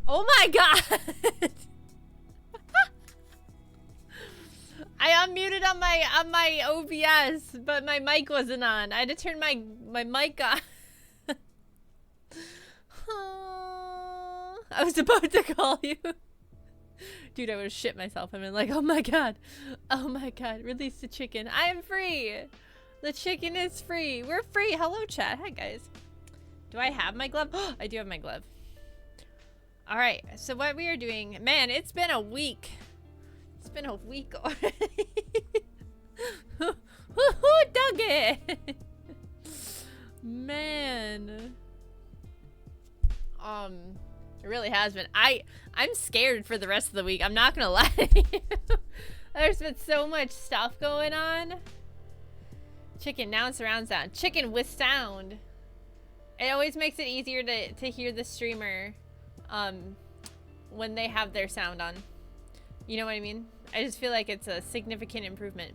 Oh my god! I unmuted on my OBS, but my mic wasn't on. I had to turn my mic on. I was about to call you. Dude, I would have shit myself. I mean, like, oh my god. Oh my god. Release the chicken. I am free. The chicken is free. We're free. Hello, chat. Hi, guys. Do I have my glove? I do have my glove. All right. So what we are doing... Man, it's been a week. It's been a week already. Who dug it? Man. It really has been. I'm scared for the rest of the week. I'm not gonna lie to you. There's been so much stuff going on. Chicken, now it's surround sound. Chicken with sound. It always makes it easier to hear the streamer when they have their sound on. You know what I mean? I just feel like it's a significant improvement.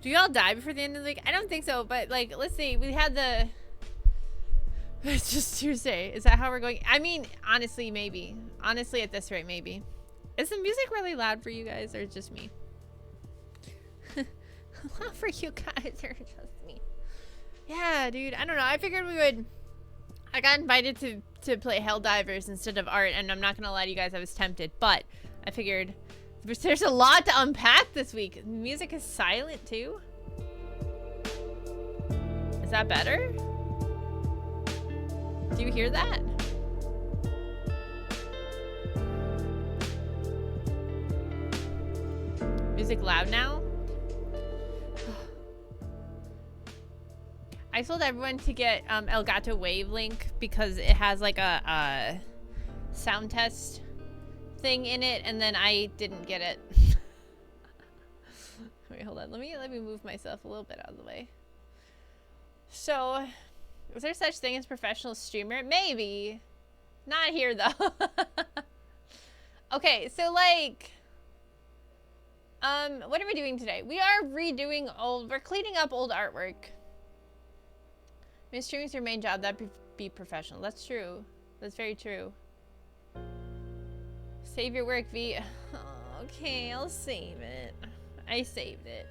Do y'all die before the end of the week? I don't think so, but like, let's see. We had the... It's just Tuesday. Is that how we're going? I mean, honestly, maybe. Honestly, at this rate, maybe. Is the music really loud for you guys, or just me? Loud for you guys, or just me? Yeah, dude. I don't know. I figured we would... I got invited to play Helldivers instead of art, and I'm not gonna lie to you guys, I was tempted. But I figured there's a lot to unpack this week. The music is silent, too. Is that better? Do you hear that? Music loud now? I told everyone to get Elgato Wave Link because it has like a sound test thing in it, and then I didn't get it. Wait, hold on. Let me move myself a little bit out of the way. So... Was there such thing as professional streamer? Maybe. Not here, though. Okay, so, like... what are we doing today? We are redoing old... We're cleaning up old artwork. I mean, streaming's your main job. That'd be professional. That's true. That's very true. Save your work, V. Oh, okay, I'll save it. I saved it.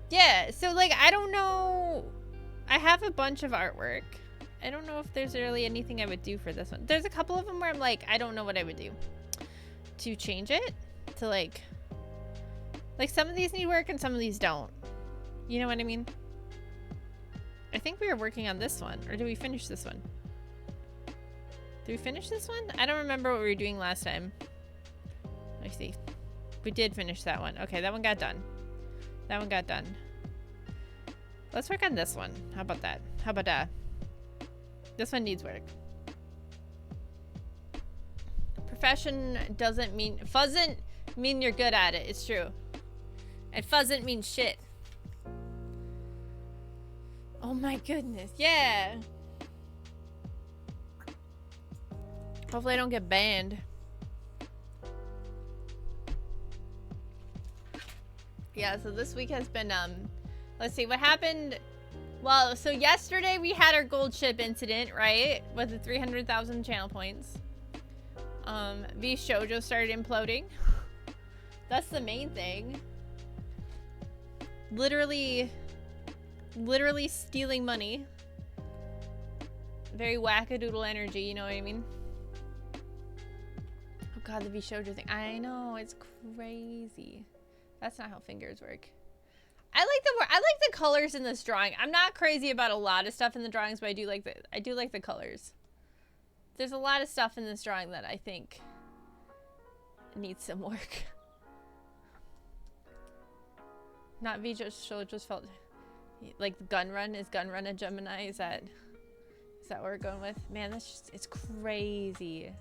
Yeah, so, like, I don't know... I have a bunch of artwork. I don't know if there's really anything I would do for this one. There's a couple of them where I'm like, I don't know what I would do to change it to like some of these need work and some of these don't. You know what I mean? I think we were working on this one, or did we finish this one? Did we finish this one? I don't remember what we were doing last time. Let me see. We did finish that one. Okay, that one got done. That one got done. Let's work on this one. How about that? How about that? This one needs work. Profession doesn't mean... Fuzzn't mean you're good at it. It's true. And fuzzn't mean shit. Oh my goodness. Yeah. Hopefully I don't get banned. Yeah, so this week has been... Let's see what happened. Well, so yesterday we had our gold ship incident, right? With the 300,000 channel points. V Shoujo started imploding. That's the main thing. Literally stealing money. Very wackadoodle energy, you know what I mean? Oh god, the V Shoujo thing. I know, it's crazy. That's not how fingers work. I like the colors in this drawing. I'm not crazy about a lot of stuff in the drawings, but I do like the colors. There's a lot of stuff in this drawing that I think needs some work. Not Vijay just felt like Gun Run. Is Gun Run a Gemini? Is that what we're going with? Man, that's just, it's crazy.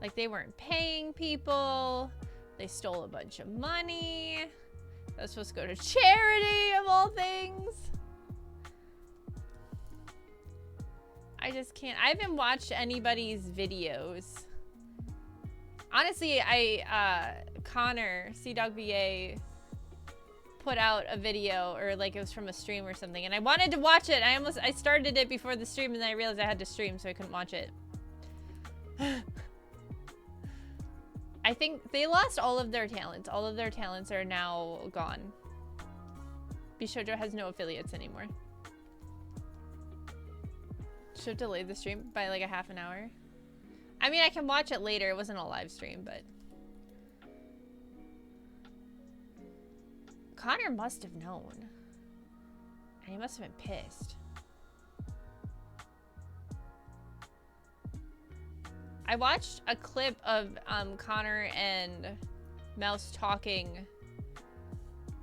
Like they weren't paying people. They stole a bunch of money. That was supposed to go to charity, of all things. I just can't. I haven't watched anybody's videos. Honestly, Connor, CDogBA, put out a video, or like it was from a stream or something, and I wanted to watch it. I started it before the stream, and then I realized I had to stream, so I couldn't watch it. I think they lost all of their talents. All of their talents are now gone. Bishoujo has no affiliates anymore. Should have delayed the stream by like a half an hour. I mean, I can watch it later. It wasn't a live stream, but... Connor must have known. And he must have been pissed. I watched a clip of Connor and Mouse talking.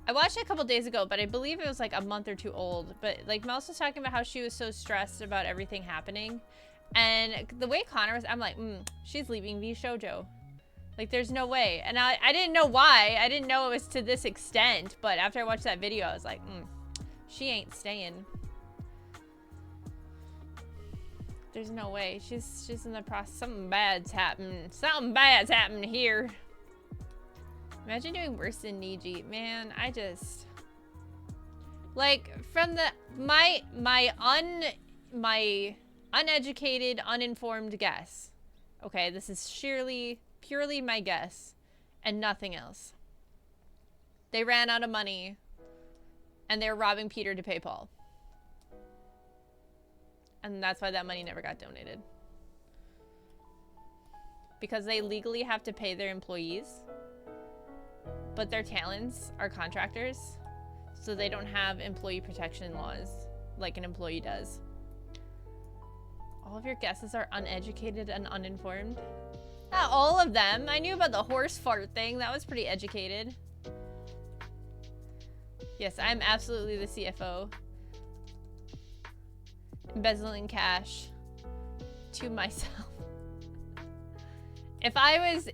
I watched it a couple days ago, but I believe it was like a month or two old. But like Mouse was talking about how she was so stressed about everything happening. And the way Connor was, I'm like, she's leaving VShojo. Like, there's no way. And I didn't know why. I didn't know it was to this extent. But after I watched that video, I was like, she ain't staying. There's no way. She's in the process. Something bad's happening. Something bad's happening here. Imagine doing worse than Niji. Man, I just... Like, from the... My uneducated, uninformed guess. Okay, this is purely my guess and nothing else. They ran out of money and they're robbing Peter to pay Paul. And that's why that money never got donated. Because they legally have to pay their employees, but their talents are contractors, so they don't have employee protection laws like an employee does. All of your guesses are uneducated and uninformed. Not all of them. I knew about the horse fart thing. That was pretty educated. Yes, I'm absolutely the CFO. Embezzling cash to myself. If I was the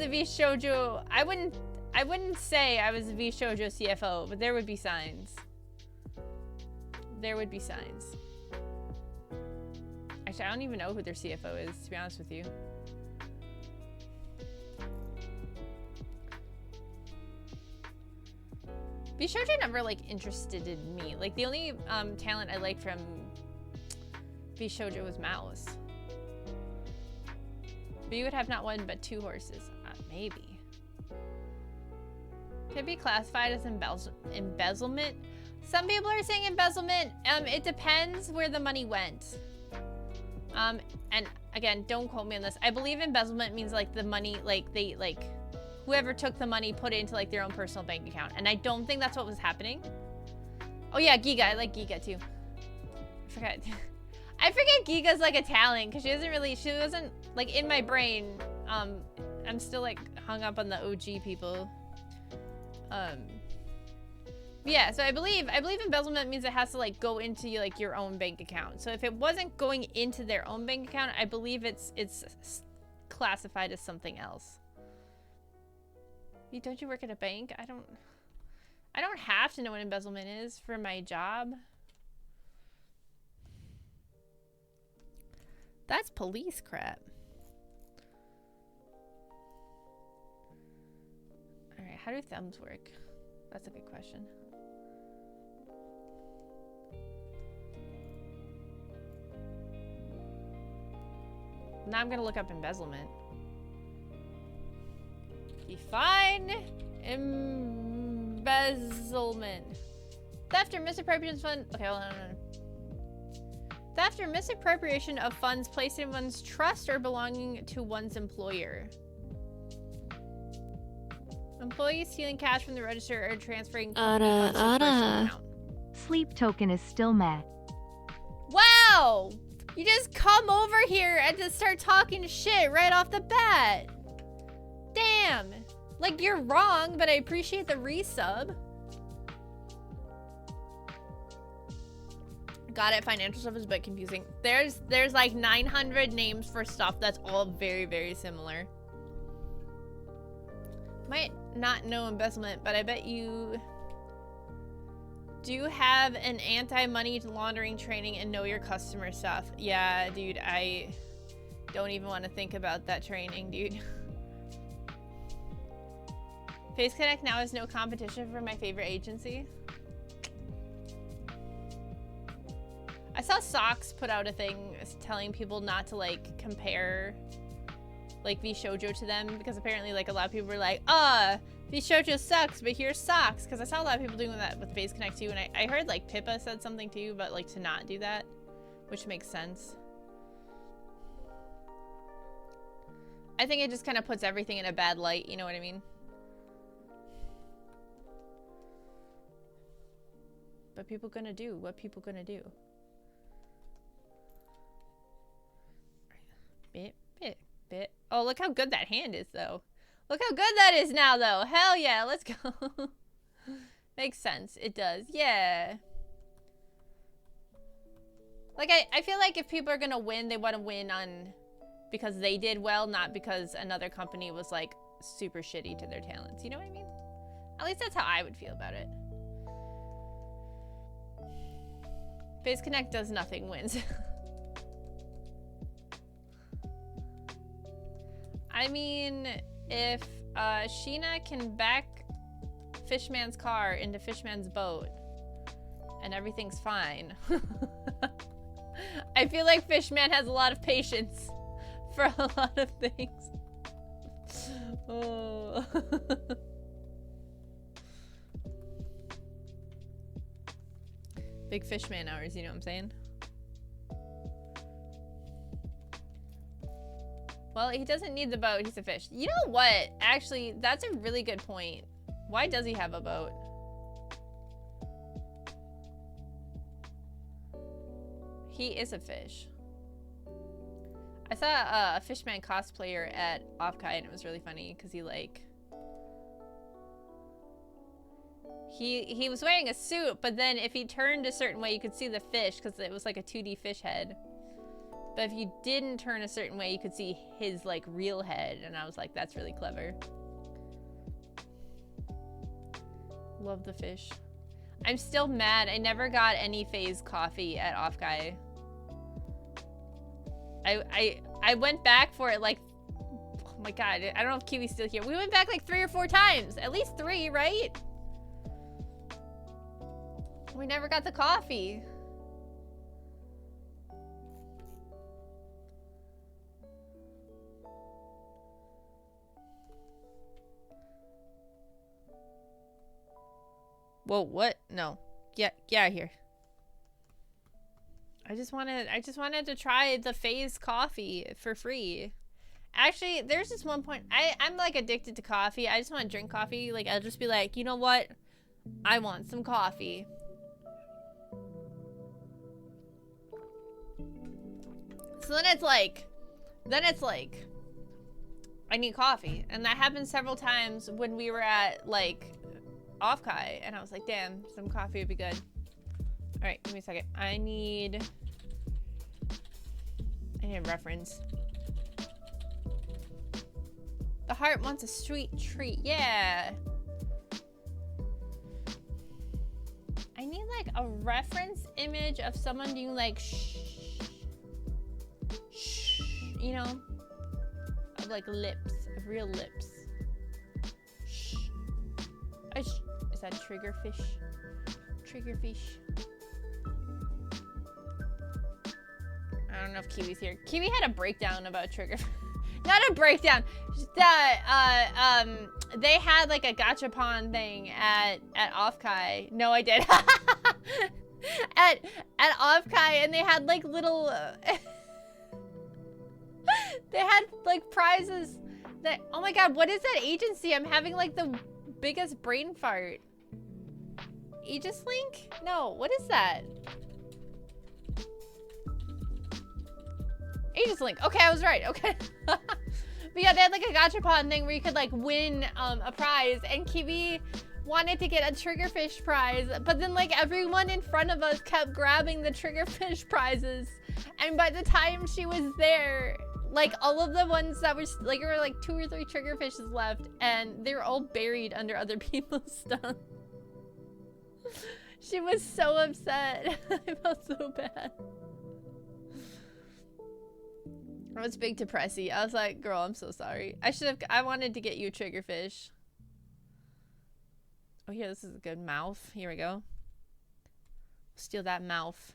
VShojo, I wouldn't say I was the VShojo CFO, but there would be signs. There would be signs. Actually, I don't even know who their CFO is, to be honest with you. VShojo never, like, interested in me. Like, the only talent I liked from VShojo was Mouse. But you would have not one but two horses. Maybe. Could it be classified as embezzlement? Some people are saying embezzlement. It depends where the money went. And again, don't quote me on this. I believe embezzlement means like the money, like they, like whoever took the money put it into like their own personal bank account. And I don't think that's what was happening. Oh yeah, Giga. I like Giga too. I forgot. I forget Giga's like a talent because she wasn't like in my brain. I'm still like hung up on the OG people. Yeah, so I believe embezzlement means it has to like go into like your own bank account. So if it wasn't going into their own bank account, I believe it's classified as something else. Don't you work at a bank? I don't have to know what embezzlement is for my job. That's police crap. All right, how do thumbs work? That's a good question. Now I'm gonna look up embezzlement. Define embezzlement. Theft or misappropriation of funds. Okay, hold on. Theft or misappropriation of funds placed in one's trust or belonging to one's employer. Employees stealing cash from the register or transferring funds to a personal account. Sleep token is still mad. Wow! You just come over here and just start talking shit right off the bat. Damn. Like, you're wrong, but I appreciate the resub. Got it. Financial stuff is a bit confusing. There's like 900 names for stuff that's all very, very similar. Might not know embezzlement, but I bet you do have an anti-money laundering training and know your customer stuff. Yeah, dude, I don't even want to think about that training, dude. Face Connect now is no competition for my favorite agency. I saw Socks put out a thing telling people not to like compare like V Shoujo to them, because apparently like a lot of people were like, V Shoujo sucks, but here's socks, because I saw a lot of people doing that with Phase Connect too, and I heard like Pippa said something too, but like to not do that, which makes sense. I think it just kind of puts everything in a bad light, you know what I mean? But people gonna do what people gonna do. Bit. Oh, look how good that hand is, though. Look how good that is now, though. Hell yeah, let's go. Makes sense. It does. Yeah. Like, I feel like if people are gonna win, they want to win on because they did well, not because another company was, like, super shitty to their talents. You know what I mean? At least that's how I would feel about it. Phase Connect does nothing, wins. I mean, if Sheena can back Fishman's car into Fishman's boat and everything's fine, I feel like Fishman has a lot of patience for a lot of things. Oh. Big Fishman hours, you know what I'm saying? Well, he doesn't need the boat. He's a fish. You know what? Actually, that's a really good point. Why does he have a boat? He is a fish. I saw a Fishman cosplayer at Offkai, and it was really funny because he like... He was wearing a suit, but then if he turned a certain way, you could see the fish because it was like a 2D fish head. But if you didn't turn a certain way, you could see his like real head, and I was like, that's really clever. Love the fish. I'm still mad. I never got any Phase coffee at Offkai. I went back for it like, oh my god, I don't know if Kiwi's still here. We went back like 3 or 4 times. At least 3, right? We never got the coffee. Whoa, what? No. Get out of here. I just wanted to try the Phase coffee for free. Actually, there's this one point. I'm like addicted to coffee. I just want to drink coffee. Like, I'll just be like, you know what? I want some coffee. So then it's like, I need coffee. And that happened several times when we were at, like, Offkai. And I was like, damn, some coffee would be good. All right, give me a second. I need a reference. The heart wants a sweet treat. Yeah. I need like a reference image of someone doing like shh, shh, you know, of like lips, of real lips. Shh. Is that triggerfish? Triggerfish. I don't know if Kiwi's here. Kiwi had a breakdown about trigger. Not a breakdown. They had like a gachapon thing at Offkai. No, I did. at Offkai, and they had like little. They had like prizes. That, oh my god, what is that agency? I'm having like the biggest brain fart. Aegis Link? No, what is that? Aegis Link. Okay, I was right. Okay. But yeah, they had like a gachapon thing where you could like win a prize, and Kiwi wanted to get a triggerfish prize, but then like everyone in front of us kept grabbing the triggerfish prizes, and by the time she was there, like all of the ones that were like, there were like 2 or 3 triggerfishes left, and they were all buried under other people's stuff. She was so upset. I felt so bad. I was big depressy. I was like, girl, I'm so sorry. I wanted to get you a triggerfish. Oh, here, this is a good mouth. Here we go. Steal that mouth.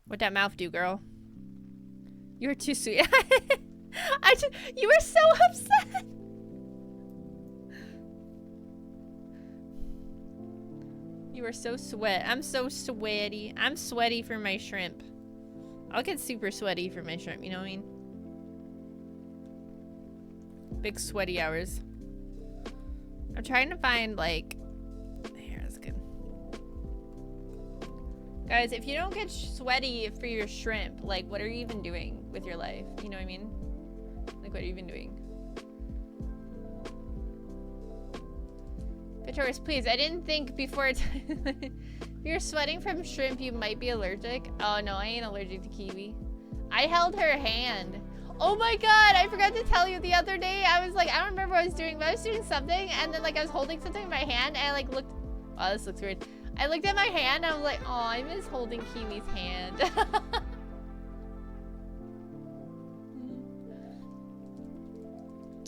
What'd that mouth do, girl? You're too sweet. You were so upset. You are so sweat. I'm so sweaty. I'm sweaty for my shrimp. I'll get super sweaty for my shrimp, you know what I mean? Big sweaty hours. I'm trying to find, like... Here, that's good. Guys, if you don't get sweaty for your shrimp, like, what are you even doing with your life? You know what I mean? Like, what are you even doing? Victorious, please. I didn't think before it's... If you're sweating from shrimp, you might be allergic. Oh, no, I ain't allergic to kiwi. I held her hand. Oh my god, I forgot to tell you the other day. I was like, I don't remember what I was doing, but I was doing something, and then, like, I was holding something in my hand, and I, like, looked... Wow, this looks weird. I looked at my hand, and I was like, oh, I miss holding Kiwi's hand.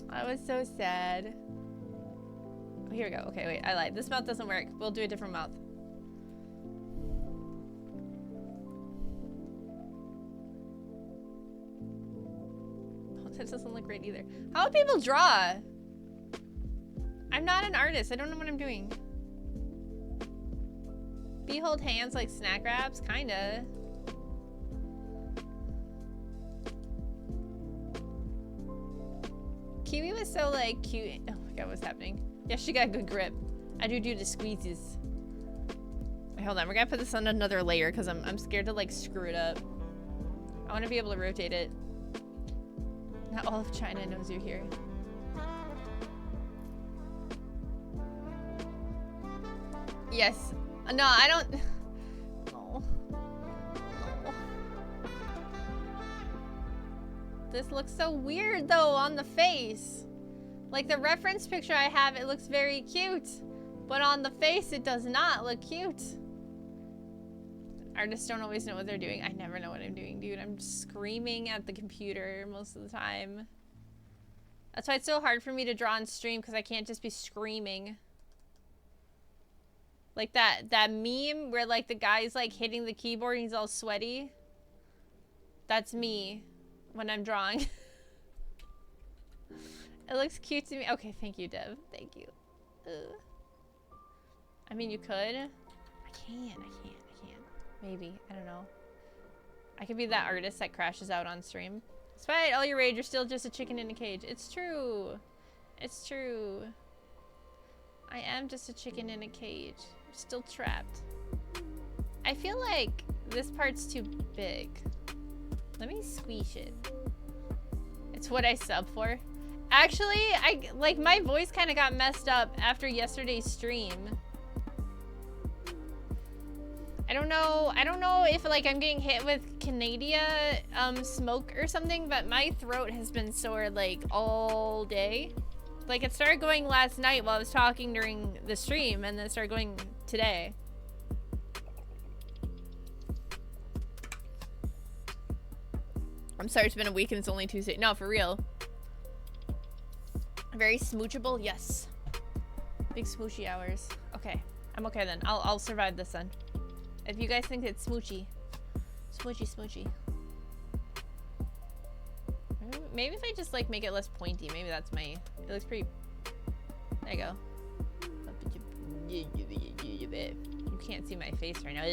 I was so sad. Oh, here we go. Okay, wait, I lied. This mouth doesn't work. We'll do a different mouth. Oh, that doesn't look right either. How do people draw? I'm not an artist. I don't know what I'm doing. Behold hands like snack wraps? Kinda. Kiwi was so, like, cute. Oh my god, what's happening? Yeah, she got good grip. I do the squeezes. Wait, hold on. We're gonna put this on another layer because I'm scared to, like, screw it up. I want to be able to rotate it. Not all of China knows you're here. Yes. No, I don't... No. No. This looks so weird, though, on the face. Like, the reference picture I have, it looks very cute. But on the face, it does not look cute. Artists don't always know what they're doing. I never know what I'm doing, dude. I'm screaming at the computer most of the time. That's why it's so hard for me to draw on stream, because I can't just be screaming. Like that meme where, like, the guy's, like, hitting the keyboard and he's all sweaty. That's me when I'm drawing. It looks cute to me. Okay, thank you, Dev. Thank you. I mean, you could. I can't. Maybe. I don't know. I could be that artist that crashes out on stream. Despite all your rage, you're still just a chicken in a cage. It's true. It's true. I am just a chicken in a cage. I'm still trapped. I feel like this part's too big. Let me squeeze it. It's what I sub for. Actually, like, my voice kind of got messed up after yesterday's stream. I don't know if, like, I'm getting hit with Canada smoke or something, but my throat has been sore, like, all day. Like, it started going last night while I was talking during the stream, and then it started going today. I'm sorry, it's been a week and it's only Tuesday. No, for real. Very smoochable, yes. Big smoochy hours. Okay, I'm okay then. I'll survive this then. If you guys think it's smoochy. Smoochy. Maybe if I just, like, make it less pointy, maybe that's my... It looks pretty... There you go. You can't see my face right now.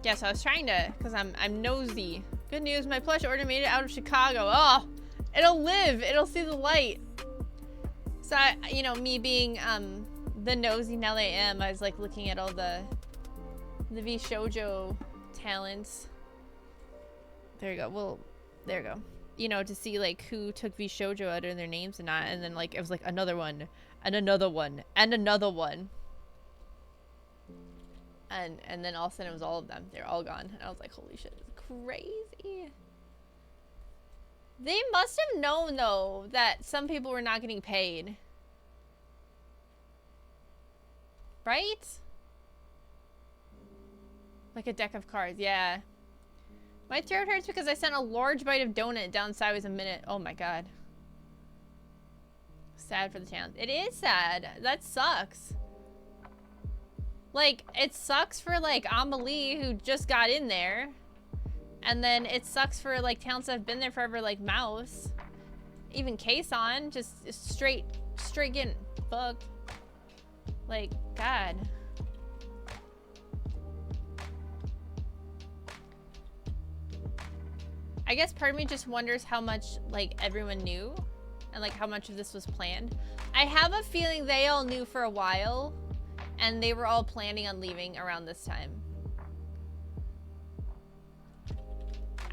Yeah, so I was trying to... Because I'm nosy. Good news, my plush order made it out of Chicago. Oh! It'll live! It'll see the light! So, you know, me being, the nosy Nelly I am, I was, like, looking at all the V Shoujo talents. There you go. Well, there you go. You know, to see, like, who took V Shoujo out of their names and not, and then, like, it was, like, another one, and another one, and another one. And then all of a sudden it was all of them. They're all gone. And I was like, holy shit, it's crazy. They must have known, though, that some people were not getting paid. Right? Like a deck of cards, yeah. My throat hurts because I sent a large bite of donut down sideways a minute. Oh my god. Sad for the town. It is sad. That sucks. Like, it sucks for, like, Amelie, who just got in there. And then it sucks for, like, talents that have been there forever, like Mouse. Even Kason, just straight getting fucked. Like, God. I guess part of me just wonders how much, like, everyone knew. And, like, how much of this was planned. I have a feeling they all knew for a while. And they were all planning on leaving around this time.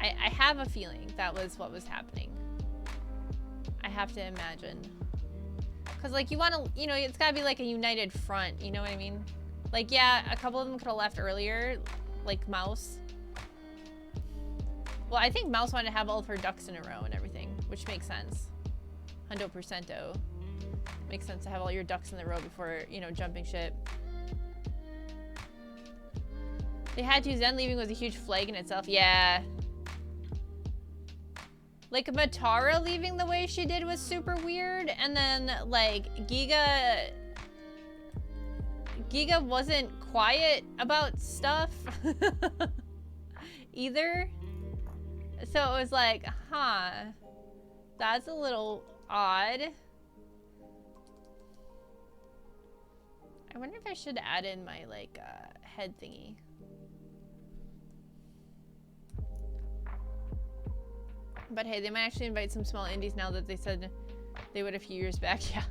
I have a feeling that was what was happening. I have to imagine. Because, like, you want to, you know, it's got to be, like, a united front. You know what I mean? Like, yeah, a couple of them could have left earlier. Like, Mouse. Well, I think Mouse wanted to have all of her ducks in a row and everything. Which makes sense. 100%. Makes sense to have all your ducks in the row before, you know, jumping ship. They had to. Zen leaving was a huge flag in itself. Yeah. Like, Matara leaving the way she did was super weird. And then, like, Giga wasn't quiet about stuff. Either. So it was like, huh. That's a little odd. I wonder if I should add in my, like, head thingy. But hey, they might actually invite some small indies now that they said they would a few years back. Yeah.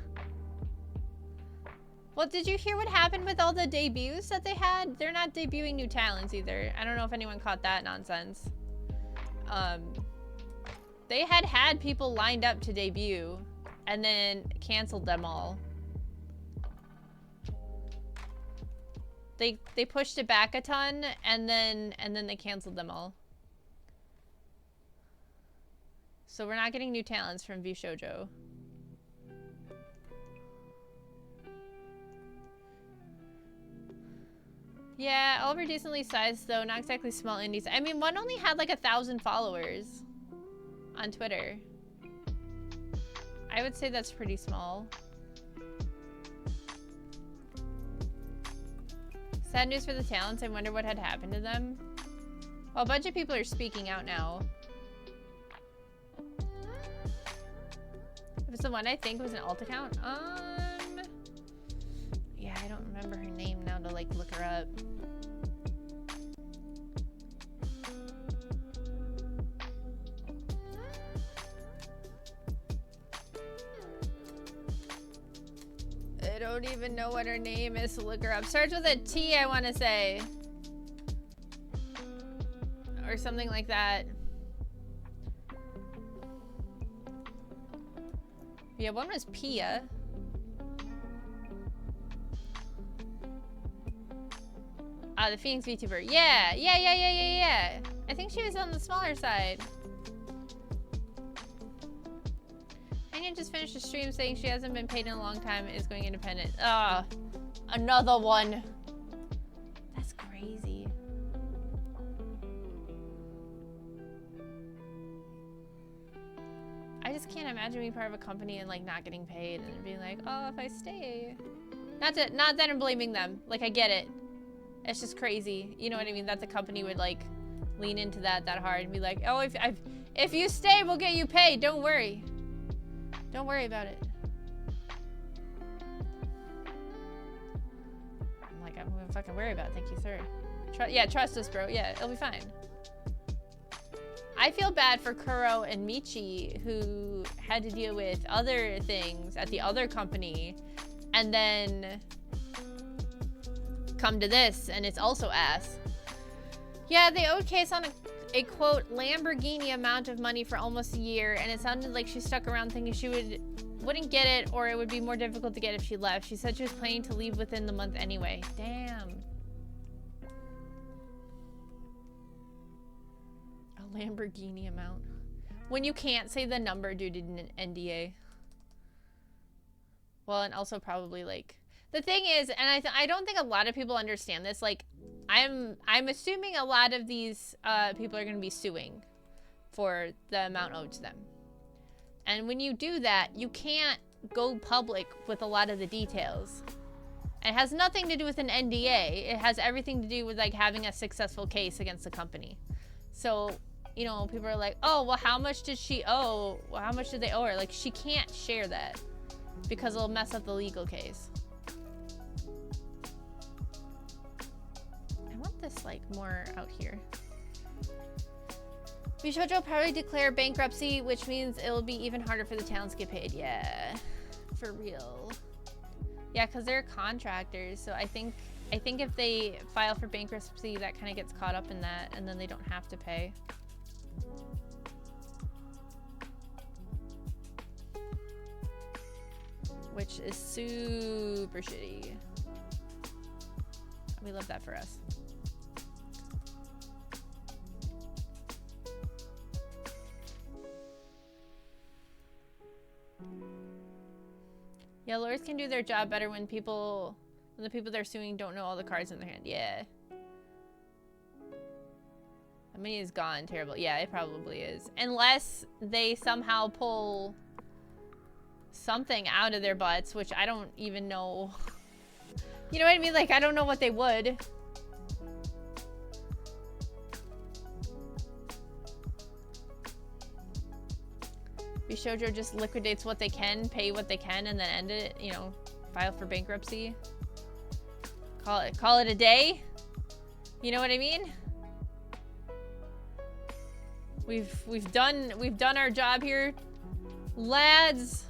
Well, did you hear what happened with all the debuts that they had? They're not debuting new talents either. I don't know if anyone caught that nonsense. They had people lined up to debut and then canceled them all. They pushed it back a ton and then they canceled them all. So we're not getting new talents from V Shoujo. Yeah, all were decently sized though, not exactly small indies. I mean, one only had like 1,000 followers on Twitter. I would say that's pretty small. Sad news for the talents. I wonder what had happened to them. Well, a bunch of people are speaking out now. If it's the one I think was an alt account, yeah, I don't remember her name now to like look her up. I don't even know what her name is to look her up. Starts with a T, I want to say. Or something like that. Yeah, one was Pia. The Phoenix VTuber. Yeah. I think she was on the smaller side. Anya just finished a stream saying she hasn't been paid in a long time and is going independent. Another one. That's crazy. I just can't imagine being part of a company and like not getting paid and being like, oh, if I stay. Not that I'm blaming them. Like, I get it. It's just crazy. You know what I mean? That the company would like lean into that hard and be like, oh, if you stay, we'll get you paid. Don't worry. Don't worry about it. I'm like, I'm gonna fucking worry about it. Thank you, sir. Yeah, trust us, bro. Yeah, it'll be fine. I feel bad for Kuro and Michi, who had to deal with other things at the other company, and then come to this, and it's also ass. Yeah, they owed Kason a quote Lamborghini amount of money for almost a year, and it sounded like she stuck around thinking she wouldn't get it, or it would be more difficult to get if she left. She said she was planning to leave within the month anyway. Damn. Lamborghini amount. When you can't say the number due to an NDA. Well, and also probably like the thing is, and I don't think a lot of people understand this. Like, I'm assuming a lot of these people are going to be suing for the amount owed to them. And when you do that, you can't go public with a lot of the details. It has nothing to do with an NDA. It has everything to do with like having a successful case against the company. So, you know, people are like, oh, well, how much did she owe? Well, how much did they owe her? Like, she can't share that because it'll mess up the legal case. I want this like more out here. Bishojo will probably declare bankruptcy, which means it'll be even harder for the towns to get paid. Yeah, for real. Yeah, because they're contractors, so I think if they file for bankruptcy, that kind of gets caught up in that, and then they don't have to pay. Which is super shitty. We love that for us. Yeah, lawyers can do their job better when the people they're suing don't know all the cards in their hand. Yeah. The money is gone. Terrible. Yeah, it probably is. Unless they somehow pull something out of their butts, which I don't even know. You know what I mean? Like, I don't know what they would. Bishojo just liquidates what they can, pay what they can, and then end it, you know, file for bankruptcy. Call it a day. You know what I mean? We've done our job here, lads.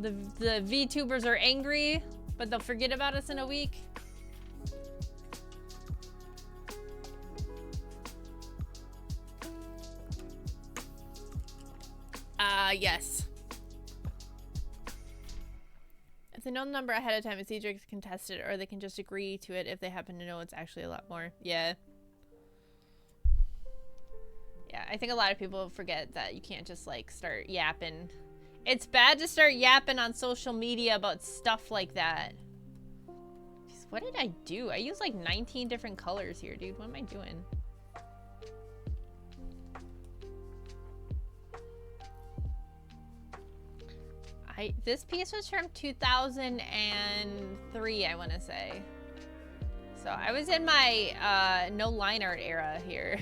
The VTubers are angry, but they'll forget about us in a week. Yes. If they know the number ahead of time, it's easier to contest it, or they can just agree to it if they happen to know it's actually a lot more. Yeah. Yeah, I think a lot of people forget that you can't just, like, start yapping. It's bad to start yapping on social media about stuff like that. Jeez, what did I do? I used, like, 19 different colors here, dude. What am I doing? This piece was from 2003, I want to say. So I was in my no line art era here.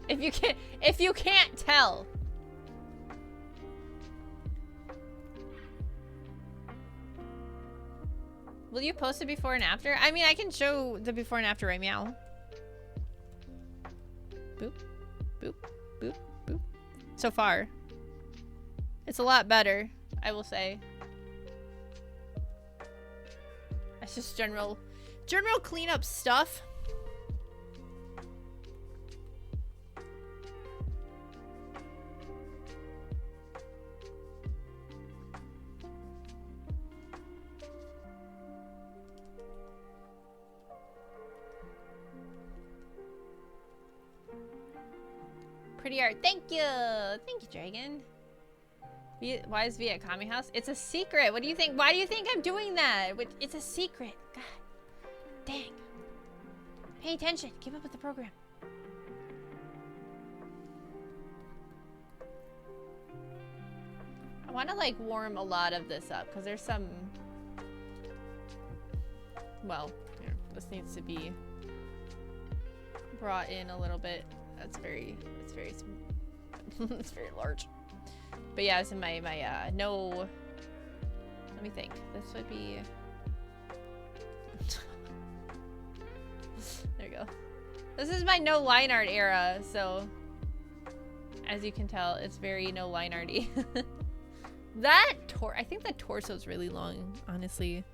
if you can't tell. Will you post it before and after? I mean, I can show the before and after right now. Boop, boop, boop, boop. So far. It's a lot better, I will say. That's just general cleanup stuff. Pretty art. Thank you. Thank you, Dragon. Why is V at Kami House? It's a secret. What do you think? Why do you think I'm doing that? It's a secret. God. Dang. Pay attention. Keep up with the program. I want to, like, warm a lot of this up because there's some... Well, here, this needs to be brought in a little bit. It's very it's very large. But yeah, it's in my no. Let me think. This would be. There you go. This is my no line art era, so as you can tell, it's very no line arty. I think that torso is really long, honestly.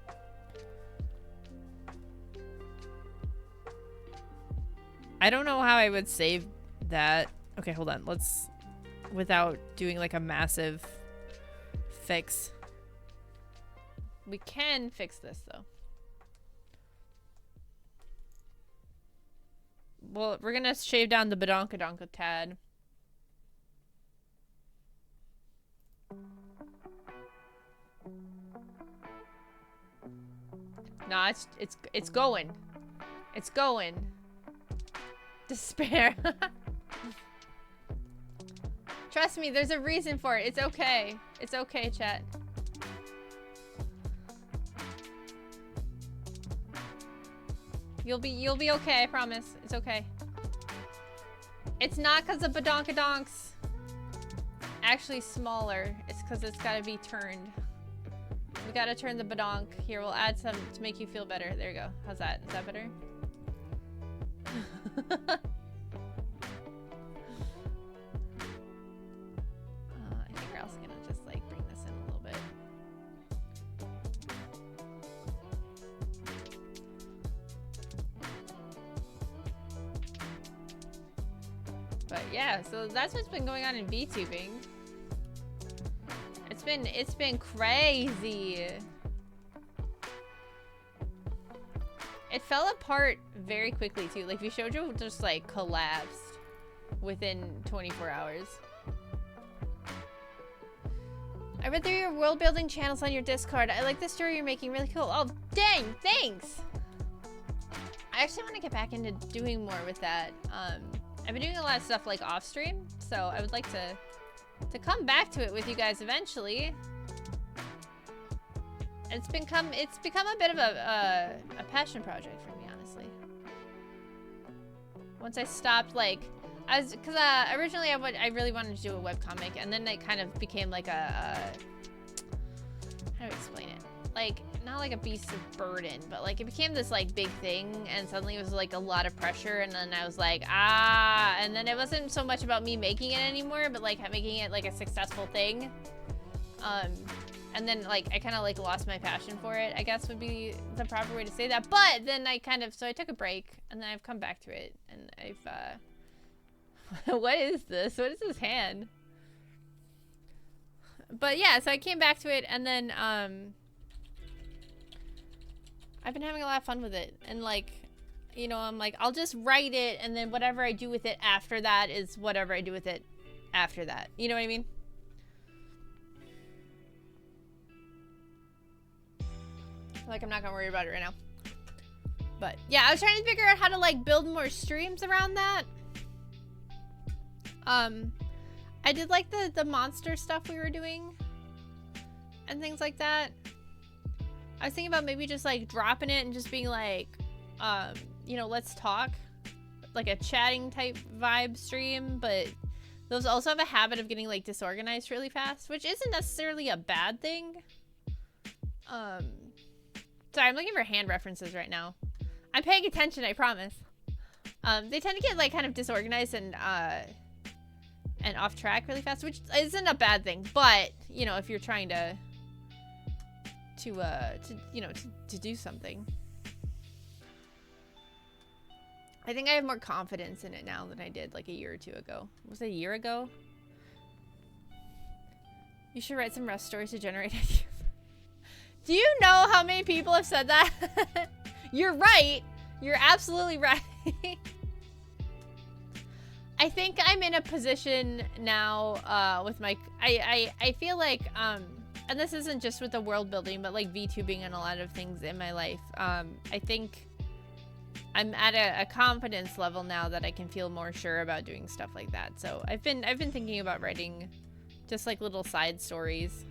I don't know how I would save that. Okay, hold on. Let's, without doing like a massive fix. We can fix this though. Well, we're gonna shave down the badonkadonk tad. Nah, it's going. It's going. Despair. Trust me, there's a reason for it. It's okay. It's okay, chat. You'll be okay, I promise. It's okay. It's not because of badonkadonks. Actually smaller. It's because it's gotta be turned. We gotta turn the badonk. Here, we'll add some to make you feel better. There you go. How's that? Is that better? I think we're also gonna just like bring this in a little bit. But yeah, so that's what's been going on in VTubing. It's been crazy. It fell apart very quickly too. Like VShojo just like collapsed within 24 hours. I read through your world building channels on your Discord. I like the story you're making, really cool. Oh dang, thanks. I actually want to get back into doing more with that. I've been doing a lot of stuff like off stream, so I would like to come back to it with you guys eventually. It's become a bit of a passion project for me, honestly. Once I stopped, like, because originally I really wanted to do a webcomic, and then it kind of became like a how do I explain it? Like, not like a beast of burden, but like it became this like big thing, and suddenly it was like a lot of pressure, and then I was like, and then it wasn't so much about me making it anymore, but like making it like a successful thing. And then like I kind of like lost my passion for it, I guess would be the proper way to say that. But then I so I took a break, and then I've come back to it, and I've what is this? What is this hand? But yeah, so I came back to it, and then I've been having a lot of fun with it, and like, you know, I'm like, I'll just write it, and then whatever I do with it after that is whatever I do with it after that. You know what I mean? Like, I'm not gonna worry about it right now. But yeah, I was trying to figure out how to like build more streams around that. I did like the monster stuff we were doing and things like that. I was thinking about maybe just like dropping it and just being like, you know, let's talk, like a chatting type vibe stream. But those also have a habit of getting like disorganized really fast, which isn't necessarily a bad thing. Sorry, I'm looking for hand references right now. I'm paying attention, I promise. They tend to get like kind of disorganized and off track really fast, which isn't a bad thing. But you know, if you're trying to do something, I think I have more confidence in it now than I did like a year or two ago. Was it a year ago? You should write some Rust stories to generate ideas. Do you know how many people have said that? You're right. You're absolutely right. I think I'm in a position now with my... I feel like... and this isn't just with the world building, but like VTubing and a lot of things in my life. I think I'm at a confidence level now that I can feel more sure about doing stuff like that. So I've been thinking about writing just like little side stories.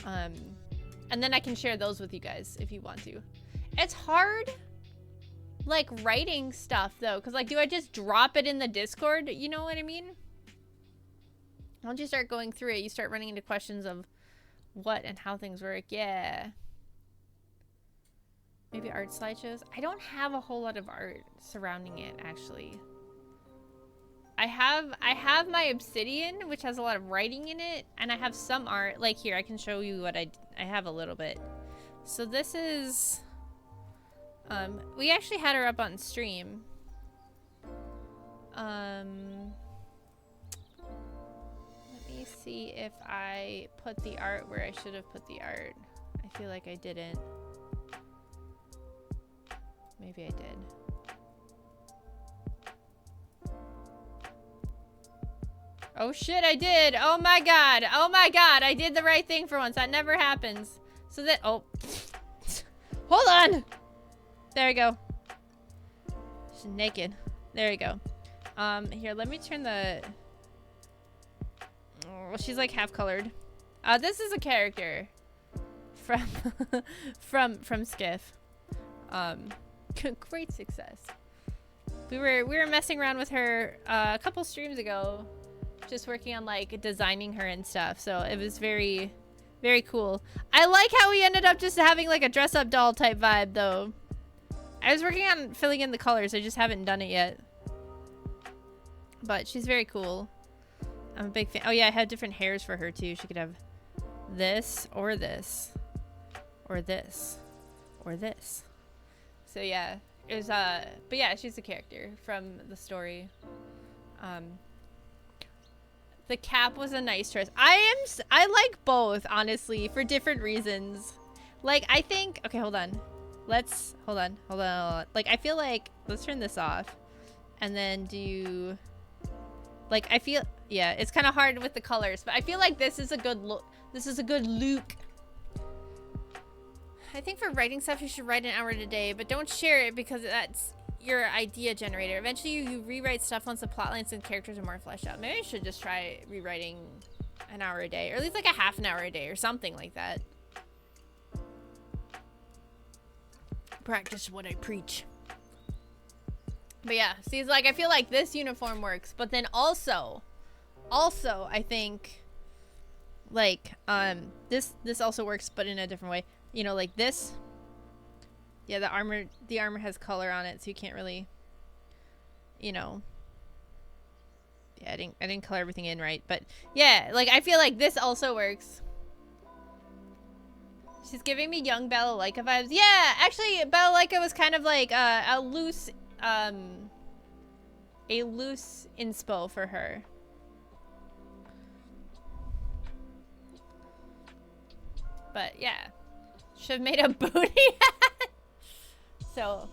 And then I can share those with you guys if you want to. It's hard, like, writing stuff, though. Because, like, do I just drop it in the Discord? You know what I mean? Once you start going through it, you start running into questions of what and how things work. Yeah. Maybe art slideshows. I don't have a whole lot of art surrounding it, actually. I have my Obsidian, which has a lot of writing in it, and I have some art. Like here, I can show you what I have a little bit. So this is, we actually had her up on stream. Let me see if I put the art where I should have put the art. I feel like I didn't. Maybe I did. Oh shit, I did. Oh my god. Oh my god. I did the right thing for once. That never happens. So that, oh. Hold on. There we go. She's naked. There we go. Here, let me turn the, oh, she's like half colored. This is a character from, from Skiff. Great success. We were messing around with her a couple streams ago, just working on like designing her and stuff. So it was very, very cool. I like how we ended up just having like a dress-up doll type vibe, though. I was working on filling in the colors. I just haven't done it yet. But she's very cool. I'm a big fan. Oh yeah, I had different hairs for her too. She could have this or this or this or this. So yeah, it was but yeah, she's a character from the story. The cap was a nice choice. I like both, honestly, for different reasons. Like, I think, okay, hold on. Hold on. Like, I feel like, let's turn this off. And then do, like, I feel, yeah, it's kind of hard with the colors, but I feel like this is a good look. This is a good look. I think for writing stuff, you should write an hour a day, but don't share it because that's your idea generator. Eventually, you rewrite stuff once the plot lines and characters are more fleshed out. Maybe I should just try rewriting an hour a day, or at least like a half an hour a day or something like that. Practice what I preach. But yeah, see, it's like I feel like this uniform works, but then also I think like this also works, but in a different way. You know, like this. Yeah, the armor has color on it, so you can't really, you know. Yeah, I didn't color everything in right, but yeah, like I feel like this also works. She's giving me young Balalaika vibes. Yeah, actually, Balalaika was kind of like a loose inspo for her. But yeah, should have made a booty hat. So,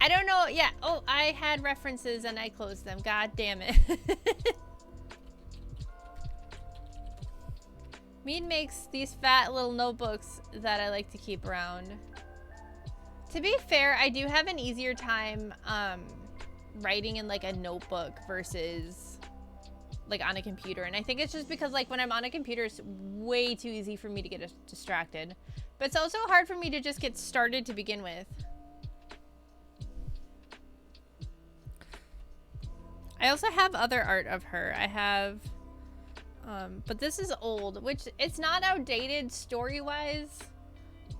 I don't know. Yeah. Oh, I had references and I closed them. God damn it. Mead makes these fat little notebooks that I like to keep around. To be fair, I do have an easier time writing in like a notebook versus like on a computer. And I think it's just because like when I'm on a computer, it's way too easy for me to get distracted. But it's also hard for me to just get started to begin with. I also have other art of her. I have, but this is old, which it's not outdated story-wise.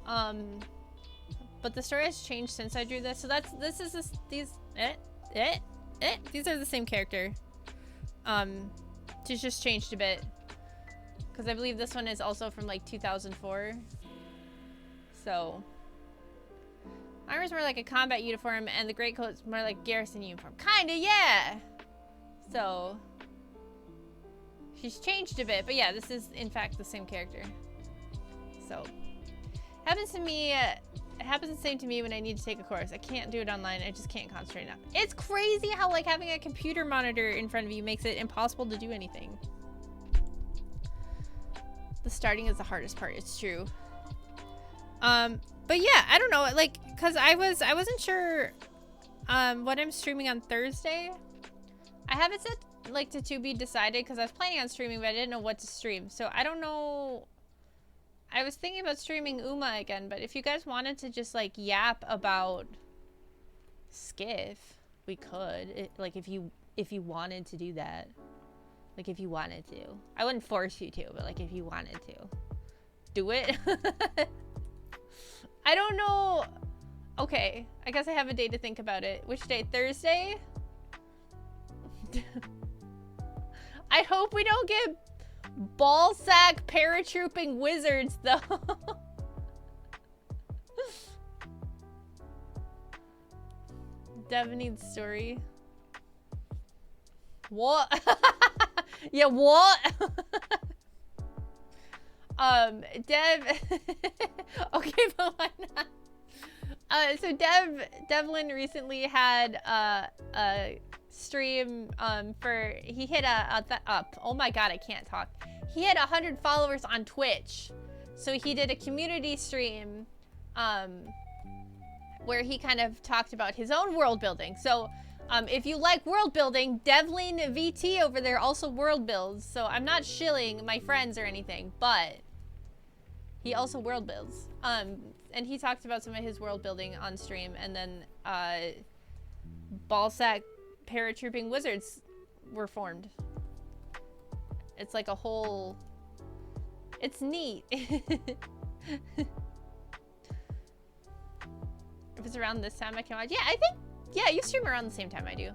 But the story has changed since I drew this. So these are the same character. She's just changed a bit. Because I believe this one is also from like 2004. So, armor's more like a combat uniform, and the greatcoat's more like garrison uniform. Kinda, yeah! So, she's changed a bit, but yeah, this is in fact the same character. So, happens to me, it happens the same to me when I need to take a course. I can't do it online, I just can't concentrate enough. It's crazy how like having a computer monitor in front of you makes it impossible to do anything. The starting is the hardest part, it's true. But yeah, I don't know, like, cause I wasn't sure, what I'm streaming on Thursday. I have it set like to be decided because I was planning on streaming, but I didn't know what to stream. So I don't know. I was thinking about streaming Uma again, but if you guys wanted to just like yap about Skiff, we could. Like if you wanted to do that. Like if you wanted to. I wouldn't force you to, but like if you wanted to. Do it. I don't know. Okay, I guess I have a day to think about it. Which day? Thursday? I hope we don't get ballsack paratrooping wizards, though. Dev needs story. What? Yeah, what? Dev. Okay, but why not? So Devlin recently had a stream for he hit oh my god, I can't talk. He had 100 followers on Twitch, so he did a community stream where he kind of talked about his own world building. So if you like world building, Devlin VT over there also world builds. So I'm not shilling my friends or anything, but He also world builds. And he talked about some of his world building on stream, and then ballsack paratrooping wizards were formed. It's like a whole... It's neat. If it's around this time, I can watch. Yeah, I think... Yeah, you stream around the same time I do.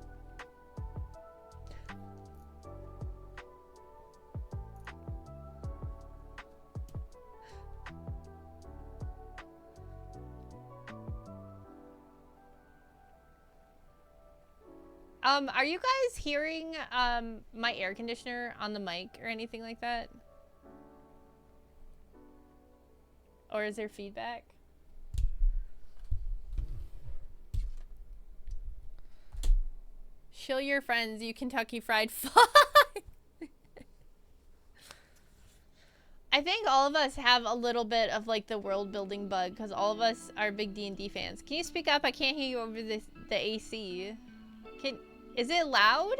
Are you guys hearing my air conditioner on the mic or anything like that? Or is there feedback? Show your friends, you Kentucky Fried Fuck. I think all of us have a little bit of like the world building bug because all of us are big D&D fans. Can you speak up? I can't hear you over the AC. Is it loud?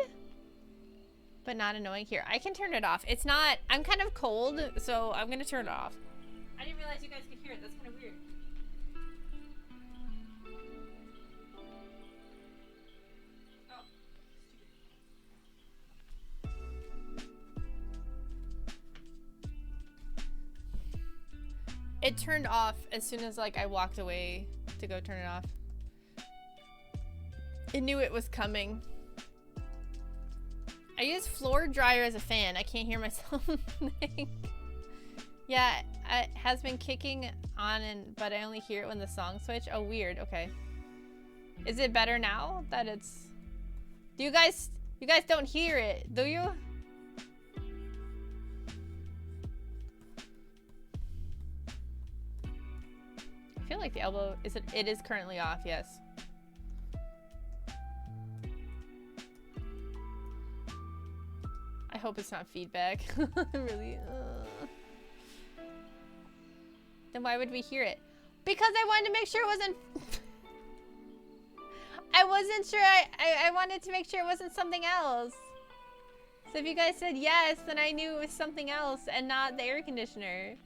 But not annoying? Here, I can turn it off. It's not, I'm kind of cold, so I'm gonna turn it off. I didn't realize you guys could hear it. That's kind of weird. It turned off as soon as like I walked away to go turn it off. It knew it was coming. I use floor dryer as a fan. I can't hear myself think. Yeah, it has been kicking on, but I only hear it when the song switch. Oh, weird. Okay. Is it better now that it's... Do you guys don't hear it, do you? I feel like the elbow it is currently off, yes. I hope it's not feedback. Really. Then why would we hear it? Because I wanted to make sure it wasn't... I wasn't sure. I wanted to make sure it wasn't something else. So if you guys said yes, then I knew it was something else and not the air conditioner.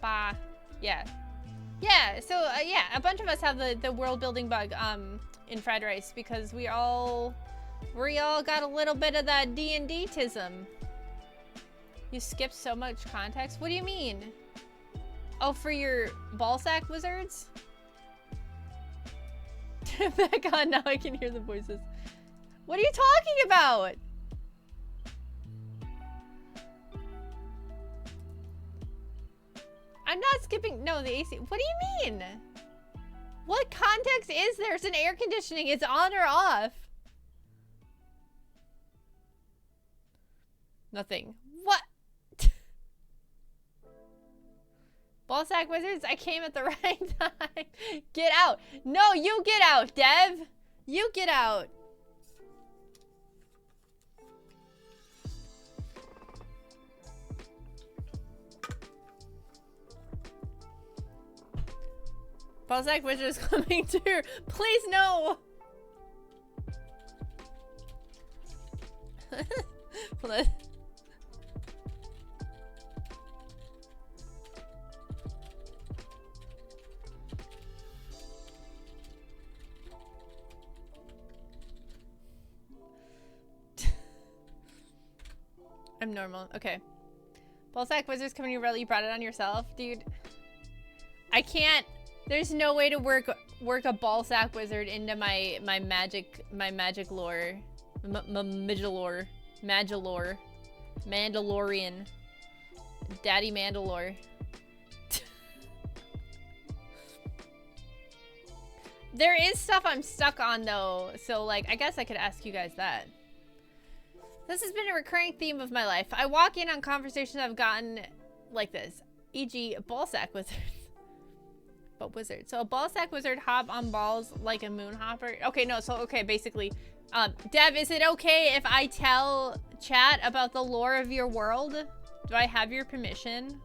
Ba. Yeah. Yeah, so yeah, a bunch of us have the world building bug in fried rice because we all got a little bit of that D&D-tism. You skipped so much context? What do you mean? Oh, for your ballsack wizards? Back on, now I can hear the voices. What are you talking about? I'm not skipping. No, the AC. What do you mean? What context is there? It's an air conditioning. It's on or off. Nothing. What? Ballsack wizards, I came at the right time. Get out. No, you get out, Dev. You get out. Ballsack wizards coming too. Please no. Hold on. I'm normal. Okay. Ballsack wizards coming to your You brought it on yourself, dude. I can't. There's no way to work a ballsack wizard into my magic lore, Magilore, Mandalorian, Daddy Mandalore. There is stuff I'm stuck on though, so like I guess I could ask you guys that. This has been a recurring theme of my life. I walk in on conversations I've gotten like this, e.g. ballsack wizards. But wizard. So a ballsack wizard hop on balls like a moon hopper. Okay, no, so okay, basically. Dev, is it okay if I tell chat about the lore of your world? Do I have your permission?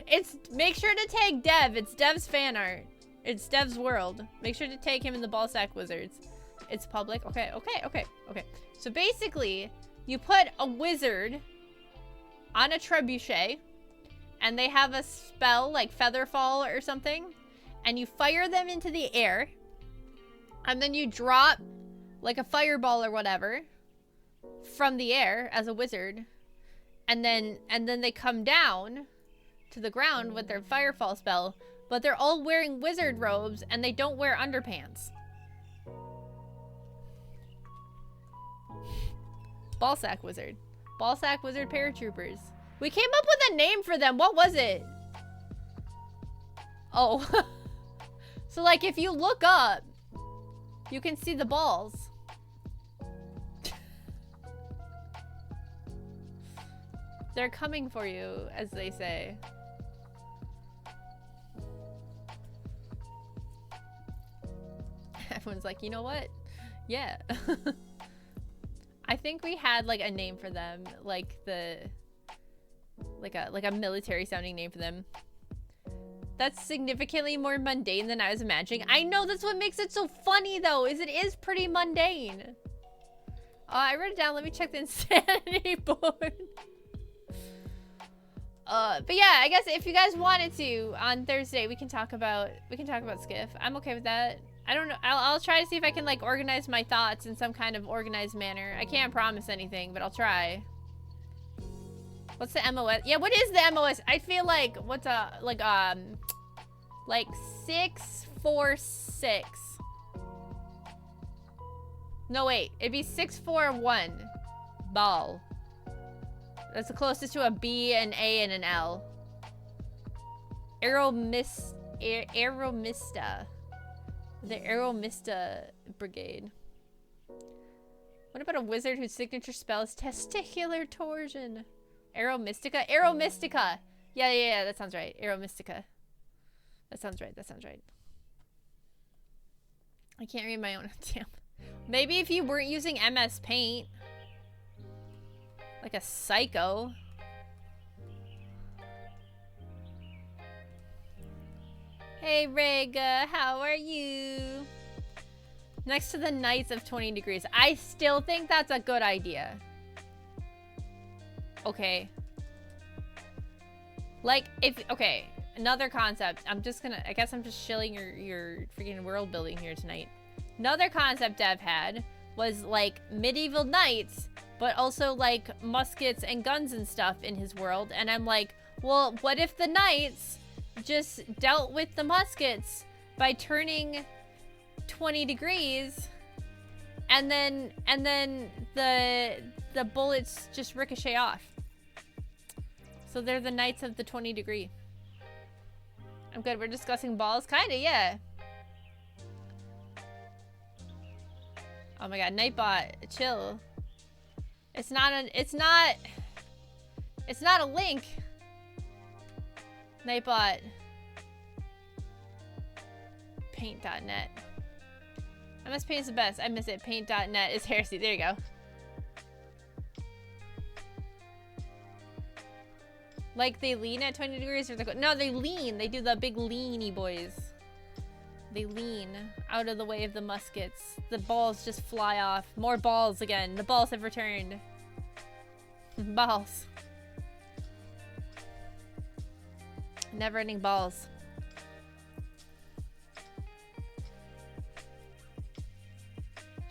It's, make sure to tag Dev. It's Dev's fan art. It's Dev's world. Make sure to tag him in the Ballsack Wizards. It's public. Okay. So basically, you put a wizard on a trebuchet, and they have a spell like Featherfall or something, and you fire them into the air, and then you drop like a fireball or whatever from the air as a wizard, and then they come down to the ground with their Firefall spell, but they're all wearing wizard robes and they don't wear underpants. Ballsack Wizard. Ballsack Wizard Paratroopers. We came up with a name for them. What was it? Oh. So like if you look up, you can see the balls. They're coming for you, as they say. Everyone's like, you know what? Yeah. I think we had like a name for them, like a military sounding name for them. That's significantly more mundane than I was imagining. I know, that's what makes it so funny though, is it is pretty mundane. I wrote it down. Let me check the insanity board. But yeah, I guess if you guys wanted to on Thursday, we can talk about Skiff. I'm okay with that. I don't know. I'll try to see if I can like organize my thoughts in some kind of organized manner. I can't promise anything, but I'll try. What's the MOS? Yeah, what is the MOS? I feel like what's like 646. No wait, it'd be 641 ball. That's the closest to a B, an A, and an L. Aeromista. The Aeromista Brigade. What about a wizard whose signature spell is testicular torsion? Aeromystica? Aeromystica! Yeah, that sounds right. Aeromystica. That sounds right. I can't read my own. Damn. Maybe if you weren't using MS Paint. Like a psycho. Hey, Rega, how are you? Next to the Knights of 20 Degrees. I still think that's a good idea. Okay. Like, okay, another concept. I guess I'm just shilling your freaking world building here tonight. Another concept Dev had was like medieval knights, but also like muskets and guns and stuff in his world. And I'm like, well, what if the knights just dealt with the muskets by turning 20 degrees and then the bullets just ricochet off. So they're the knights of the 20 degree. I'm good. We're discussing balls. Kinda, yeah. Oh my god, Nightbot, chill. It's not a link. Nightbot. Paint.net. MS Paint is the best. I miss it. Paint.net is heresy. There you go. Like they lean at 20 degrees or no, they lean. They do the big leany boys. They lean out of the way of the muskets. The balls just fly off. More balls again. The balls have returned. Balls. Never-ending balls.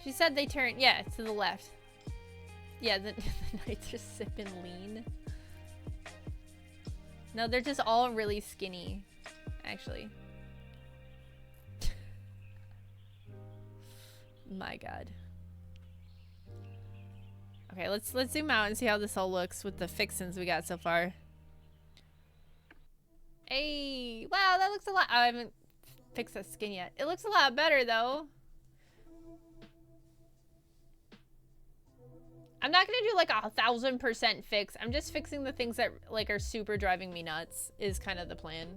She said they turn, yeah, to the left. Yeah, the knights are sipping lean. No, they're just all really skinny, actually. My god. Okay, let's zoom out and see how this all looks with the fixins we got so far. Hey, wow, that looks a lot. I haven't fixed that skin yet. It looks a lot better though. I'm not gonna do like 1000% fix. I'm just fixing the things that like are super driving me nuts is kind of the plan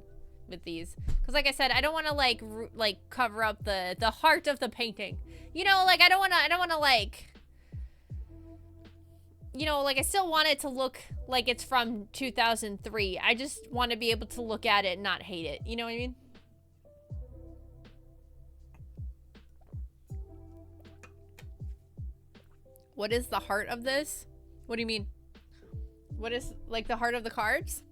with these. Because like I said, I don't want to like cover up the heart of the painting. You know, like I don't want to like, you know, like I still want it to look like it's from 2003. I just want to be able to look at it and not hate it. You know what I mean? What is the heart of this? What do you mean? What is, like, the heart of the cards?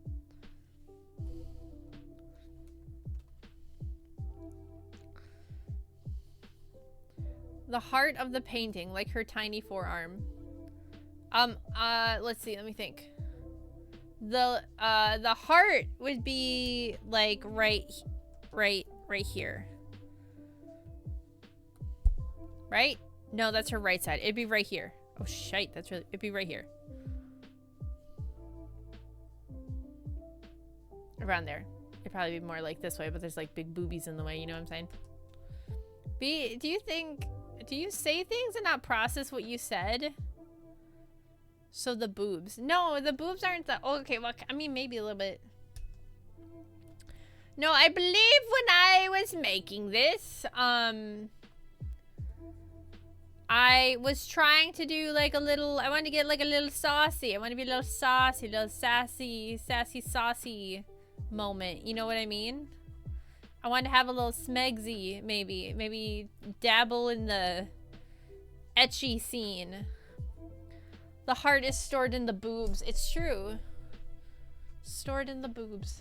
The heart of the painting, like her tiny forearm. Let's see, let me think. The heart would be like right here. Right? No, that's her right side. It'd be right here. Oh shite, it'd be right here. Around there. It'd probably be more like this way, but there's like big boobies in the way, you know what I'm saying? Do you say things and not process what you said? So the boobs. No, the boobs aren't the... Oh, okay, well, I mean, maybe a little bit. No, I believe when I was making this, I was trying to do like a little... I wanted to get like a little saucy. I want to be a little saucy, little sassy, saucy moment. You know what I mean? I wanted to have a little smegsy, maybe. Maybe dabble in the etchy scene. The heart is stored in the boobs. It's true. Stored in the boobs.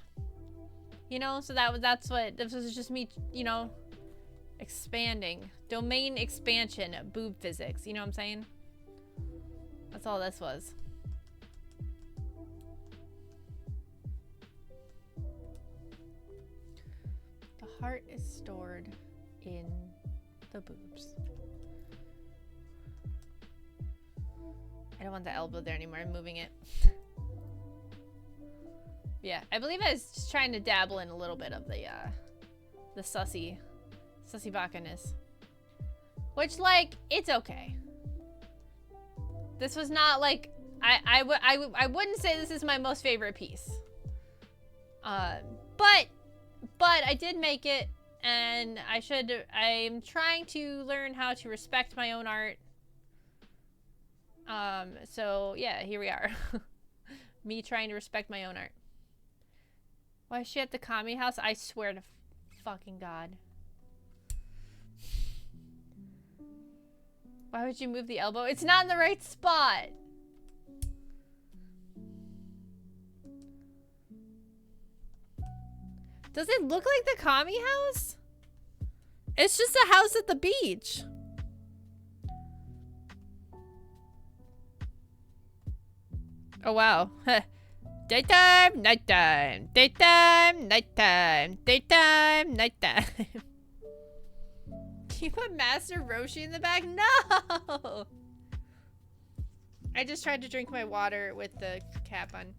You know, so that's what, this was just me, you know, expanding. Domain expansion, boob physics. You know what I'm saying? That's all this was. The heart is stored in the boobs. I don't want the elbow there anymore. I'm moving it. Yeah, I believe I was just trying to dabble in a little bit of the sussy bachaness. Which, like, it's okay. This was not like, I wouldn't say this is my most favorite piece. But I did make it, and I'm trying to learn how to respect my own art. So yeah, here we are. Me trying to respect my own art. Why is she at the commie house? I swear to fucking God. Why would you move the elbow? It's not in the right spot. Does it look like the commie house? It's just a house at the beach. Oh wow. Daytime, nighttime, daytime, nighttime, daytime, nighttime. Can you put Master Roshi in the back? No! I just tried to drink my water with the cap on.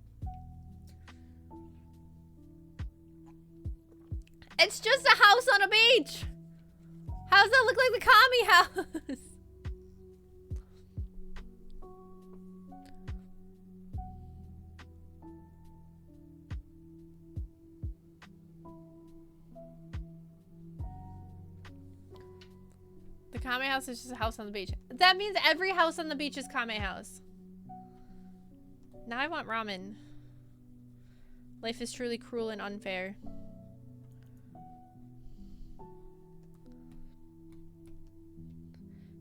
It's just a house on a beach! How does that look like the commie house? The Kame house is just a house on the beach. That means every house on the beach is Kame house. Now I want ramen. Life is truly cruel and unfair.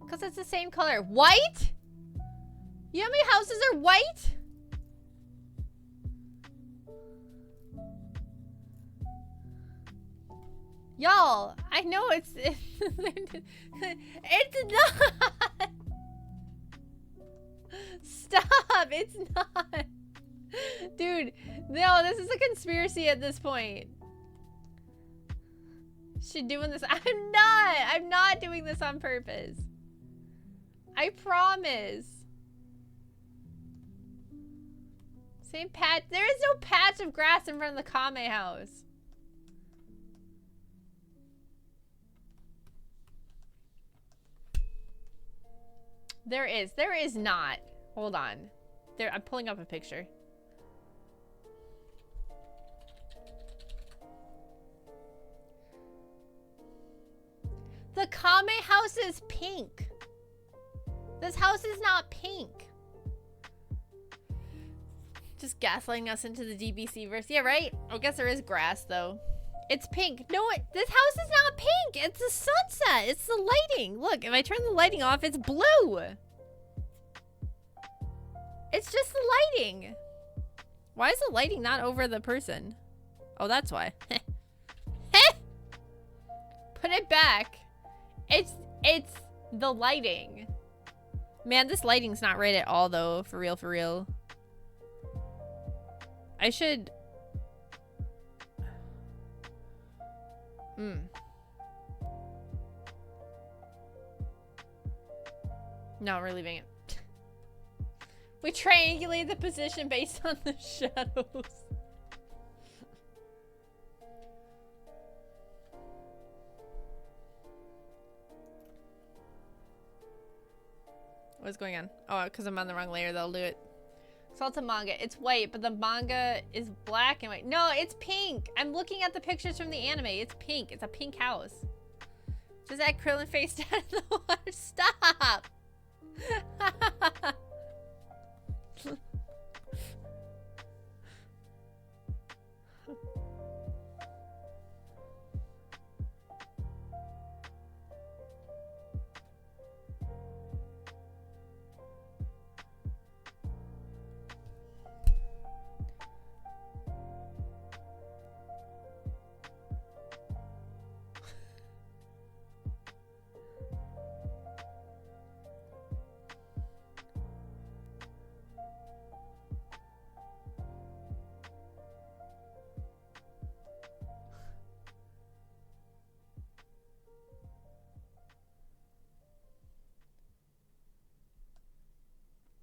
Because it's the same color. White? You know how many houses are white? Y'all, I know it's not. Stop, it's not. Dude, no, this is a conspiracy at this point. She doing this? I'm not doing this on purpose. I promise. Same patch. There is no patch of grass in front of the Kame house. There is not. Hold on. There, I'm pulling up a picture. The Kame house is pink. This house is not pink. Just gaslighting us into the DBC verse. Yeah, right? I guess there is grass, though. It's pink. No, this house is not pink. It's the sunset. It's the lighting. Look, if I turn the lighting off, it's blue. It's just the lighting. Why is the lighting not over the person? Oh, that's why. Put it back. It's the lighting. Man, this lighting's not right at all, though. For real, for real. I should... No, we're leaving it. We triangulate the position based on the shadows. What's going on? Oh, because I'm on the wrong layer, they'll do it. Salted manga. It's white, but the manga is black and white. No, it's pink. I'm looking at the pictures from the anime. It's pink. It's a pink house. Just that Krillin face down in the water. Stop!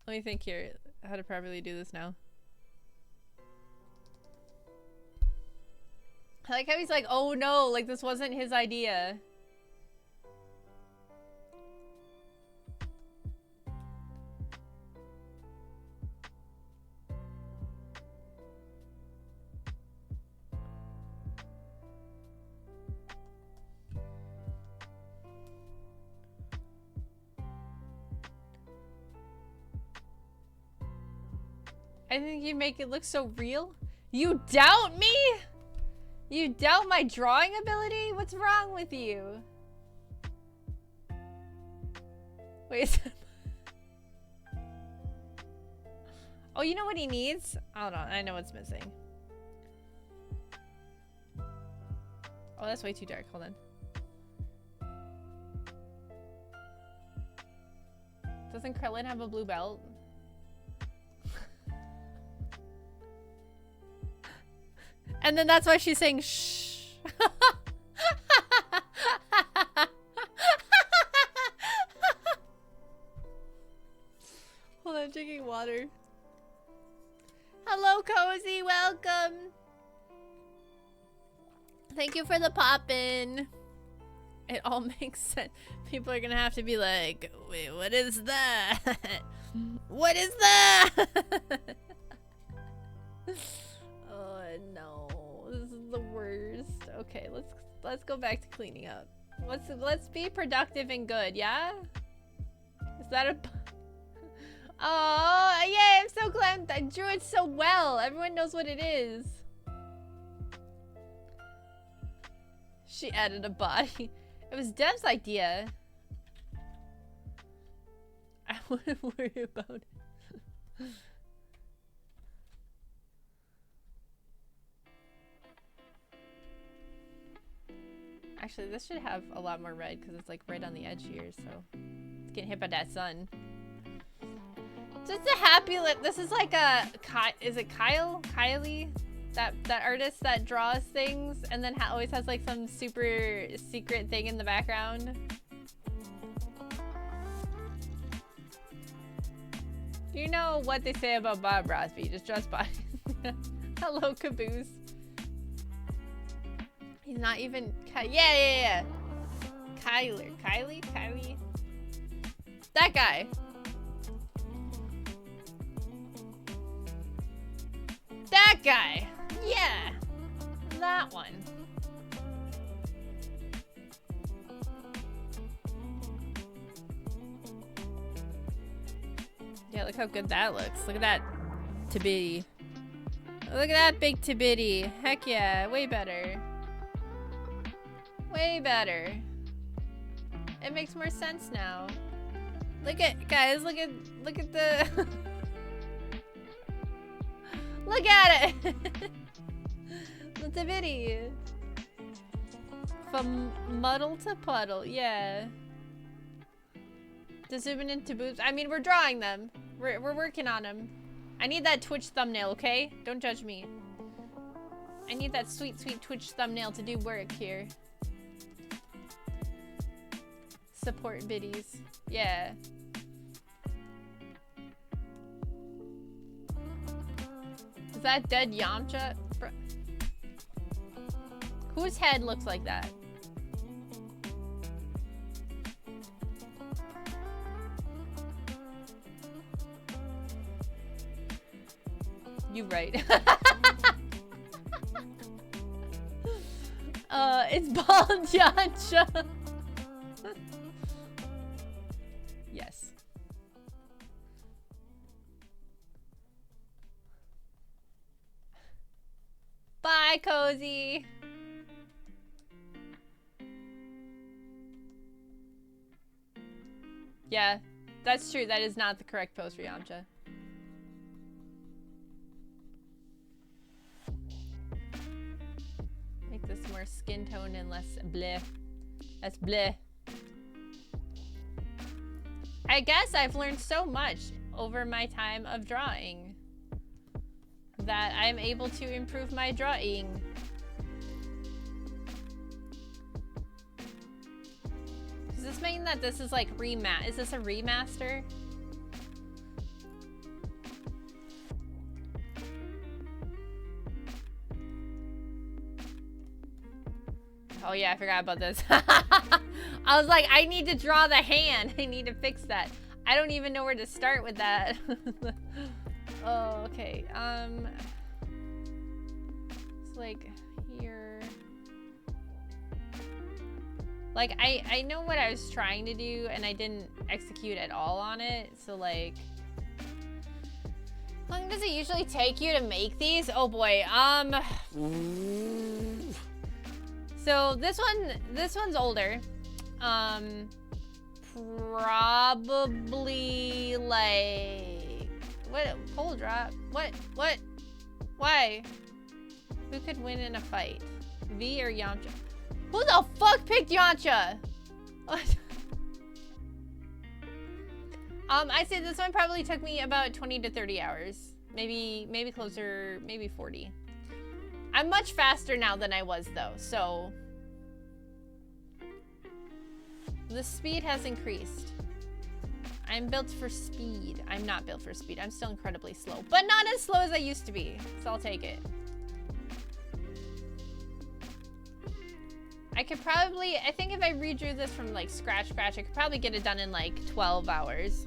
Let me think here how to properly do this now. I like how he's like, oh no, like this wasn't his idea. I think you make it look so real. You doubt me? You doubt my drawing ability? What's wrong with you? Wait. Oh, you know what he needs? Hold on, I know what's missing. Oh, that's way too dark. Hold on. Doesn't Krillin have a blue belt? And then that's why she's saying shh. Hold on, I'm drinking water. Hello, Cozy, welcome. Thank you for the pop-in. It all makes sense. People are gonna have to be like, wait, what is that? What is that? Oh no, this is the worst. Okay, let's go back to cleaning up. Let's be productive and good, yeah? Is that a... Oh, yay, I'm so glad I drew it so well. Everyone knows what it is. She added a body. It was Dev's idea. I wouldn't worry about it. Actually, this should have a lot more red because it's like right on the edge here, so it's getting hit by that sun. Just a happy lip. This is like a is it Kylie? That artist that draws things and then always has like some super secret thing in the background. You know what they say about Bob Rosby? Just draws bodies. Hello, Caboose. He's not even yeah. Kylie. That guy. That guy. Yeah. That one. Yeah, look how good that looks. Look at that. To be Look at that big tibity. Heck yeah, way better. Way better. It makes more sense now. Look at, guys, look at the look at it. The tibity. From muddle to puddle, yeah. To zoom into boobs. I mean, we're drawing them. We're working on them. I need that Twitch thumbnail, okay? Don't judge me. I need that sweet, sweet Twitch thumbnail to do work here. Support biddies. Yeah. Is that dead Yamcha? Bro. Whose head looks like that? You right. It's bald Yamcha. Yes. Bye, Cozy. Yeah, that's true. That is not the correct pose for Yamcha. Make this more skin tone and less bleh. That's bleh. I guess I've learned so much over my time of drawing that I'm able to improve my drawing. Does this mean that this is like is this a remaster? Oh yeah, I forgot about this. I was like, I need to draw the hand. I need to fix that. I don't even know where to start with that. Oh, okay. It's like here. Like, I know what I was trying to do and I didn't execute at all on it. So like, how long does it usually take you to make these? Oh boy. So this one's older. Probably like, what, pole drop? What? Why? Who could win in a fight? V or Yamcha? Who the fuck picked Yamcha? What? I'd say this one probably took me about 20 to 30 hours. Maybe closer, maybe 40. I'm much faster now than I was though, so the speed has increased. I'm built for speed. I'm not built for speed. I'm still incredibly slow, but not as slow as I used to be, so I'll take it. I could probably, I think if I redrew this from like scratch, I could probably get it done in like 12 hours.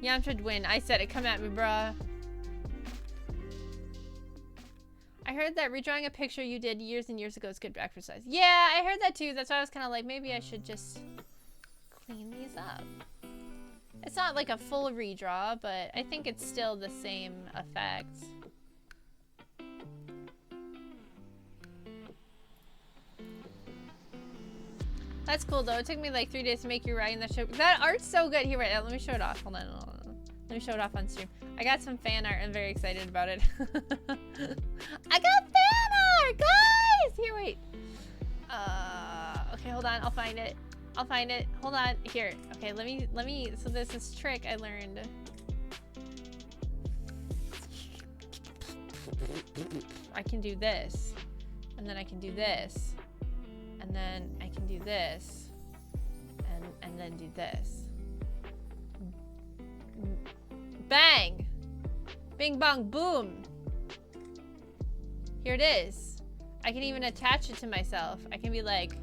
Yamcha'd win. I said it. Come at me, bruh. I heard that redrawing a picture you did years and years ago is good back for size. Yeah, I heard that too. That's why I was kind of like, maybe I should just clean these up. It's not like a full redraw, but I think it's still the same effect. That's cool though. It took me like 3 days to make you writing that show. That art's so good. Here, wait, let me show it off. Hold on. Let me show it off on stream. I got some fan art. I'm very excited about it. I got fan art, guys! Here, wait. Okay, hold on. I'll find it. Hold on. Here. Okay, let me. So there's this trick I learned. I can do this, and then I can do this, and then I can do this, and then do this. Bang! Bing bong boom! Here it is. I can even attach it to myself. I can be like,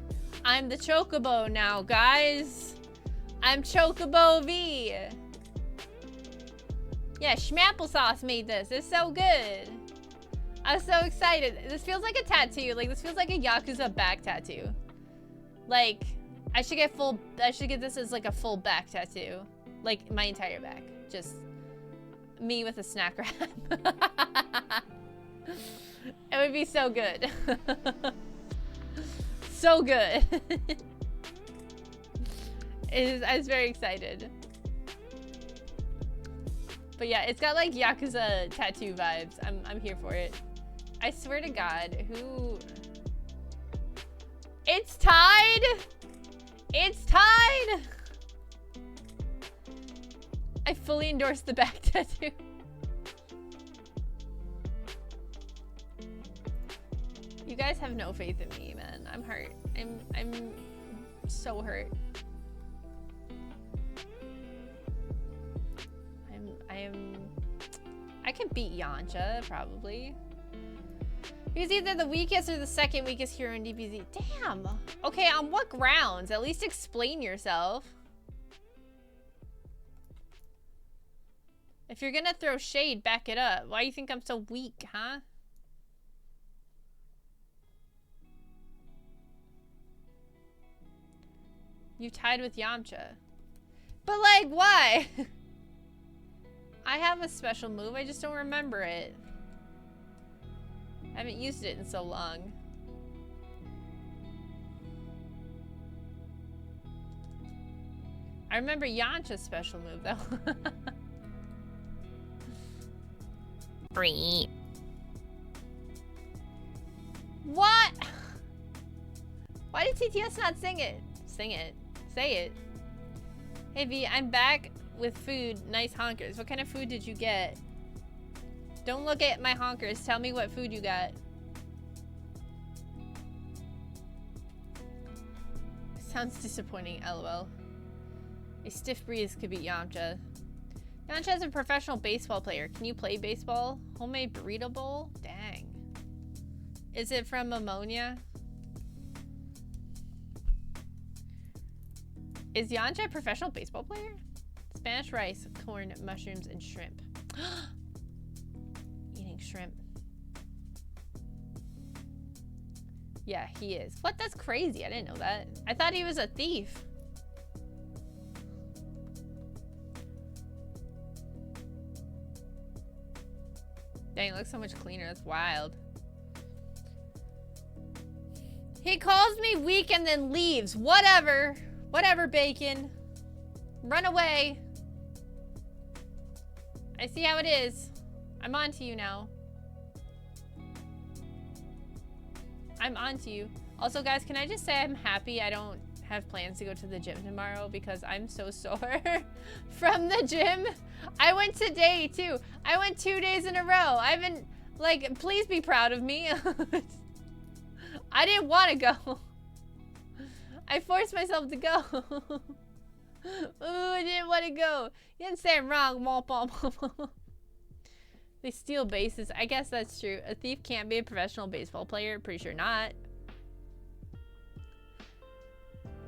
I'm the Chocobo now, guys. I'm Chocobo V. Yeah, Schmapplesauce made this. It's so good. I'm so excited. This feels like a tattoo. Like, this feels like a Yakuza back tattoo. Like, I should get this as like a full back tattoo. Like, my entire back. Just me with a snack wrap. It would be so good. So good. I was very excited. But yeah, it's got like Yakuza tattoo vibes. I'm here for it. I swear to God, who... It's tied! It's tied! I fully endorse the back tattoo. You guys have no faith in me, man. I'm hurt. I'm so hurt. I can beat Yancha, probably. He's either the weakest or the second weakest hero in DBZ. Damn! Okay, on what grounds? At least explain yourself. If you're gonna throw shade, back it up. Why do you think I'm so weak, huh? You tied with Yamcha. But like, why? I have a special move, I just don't remember it. I haven't used it in so long. I remember Yancha's special move though. What? Why did TTS not sing it? Sing it. Say it. Hey V, I'm back with food. Nice honkers. What kind of food did you get? Don't look at my honkers. Tell me what food you got. Sounds disappointing, lol. A stiff breeze could be Yamcha. Yamcha is a professional baseball player. Can you play baseball? Homemade burrito bowl? Dang. Is it from Ammonia? Is Yamcha a professional baseball player? Spanish rice, corn, mushrooms, and shrimp. Eating shrimp. Yeah, he is. What? That's crazy. I didn't know that. I thought he was a thief. Dang, it looks so much cleaner. That's wild. He calls me weak and then leaves. Whatever. Whatever, Bacon. Run away. I see how it is. I'm on to you now. I'm on to you. Also, guys, can I just say I'm happy I don't have plans to go to the gym tomorrow because I'm so sore from the gym. I went today, too. I went 2 days in a row. I've been, like, please be proud of me. I didn't want to go. I forced myself to go. Ooh, I didn't want to go. You didn't say I'm wrong. They steal bases. I guess that's true. A thief can't be a professional baseball player. Pretty sure not.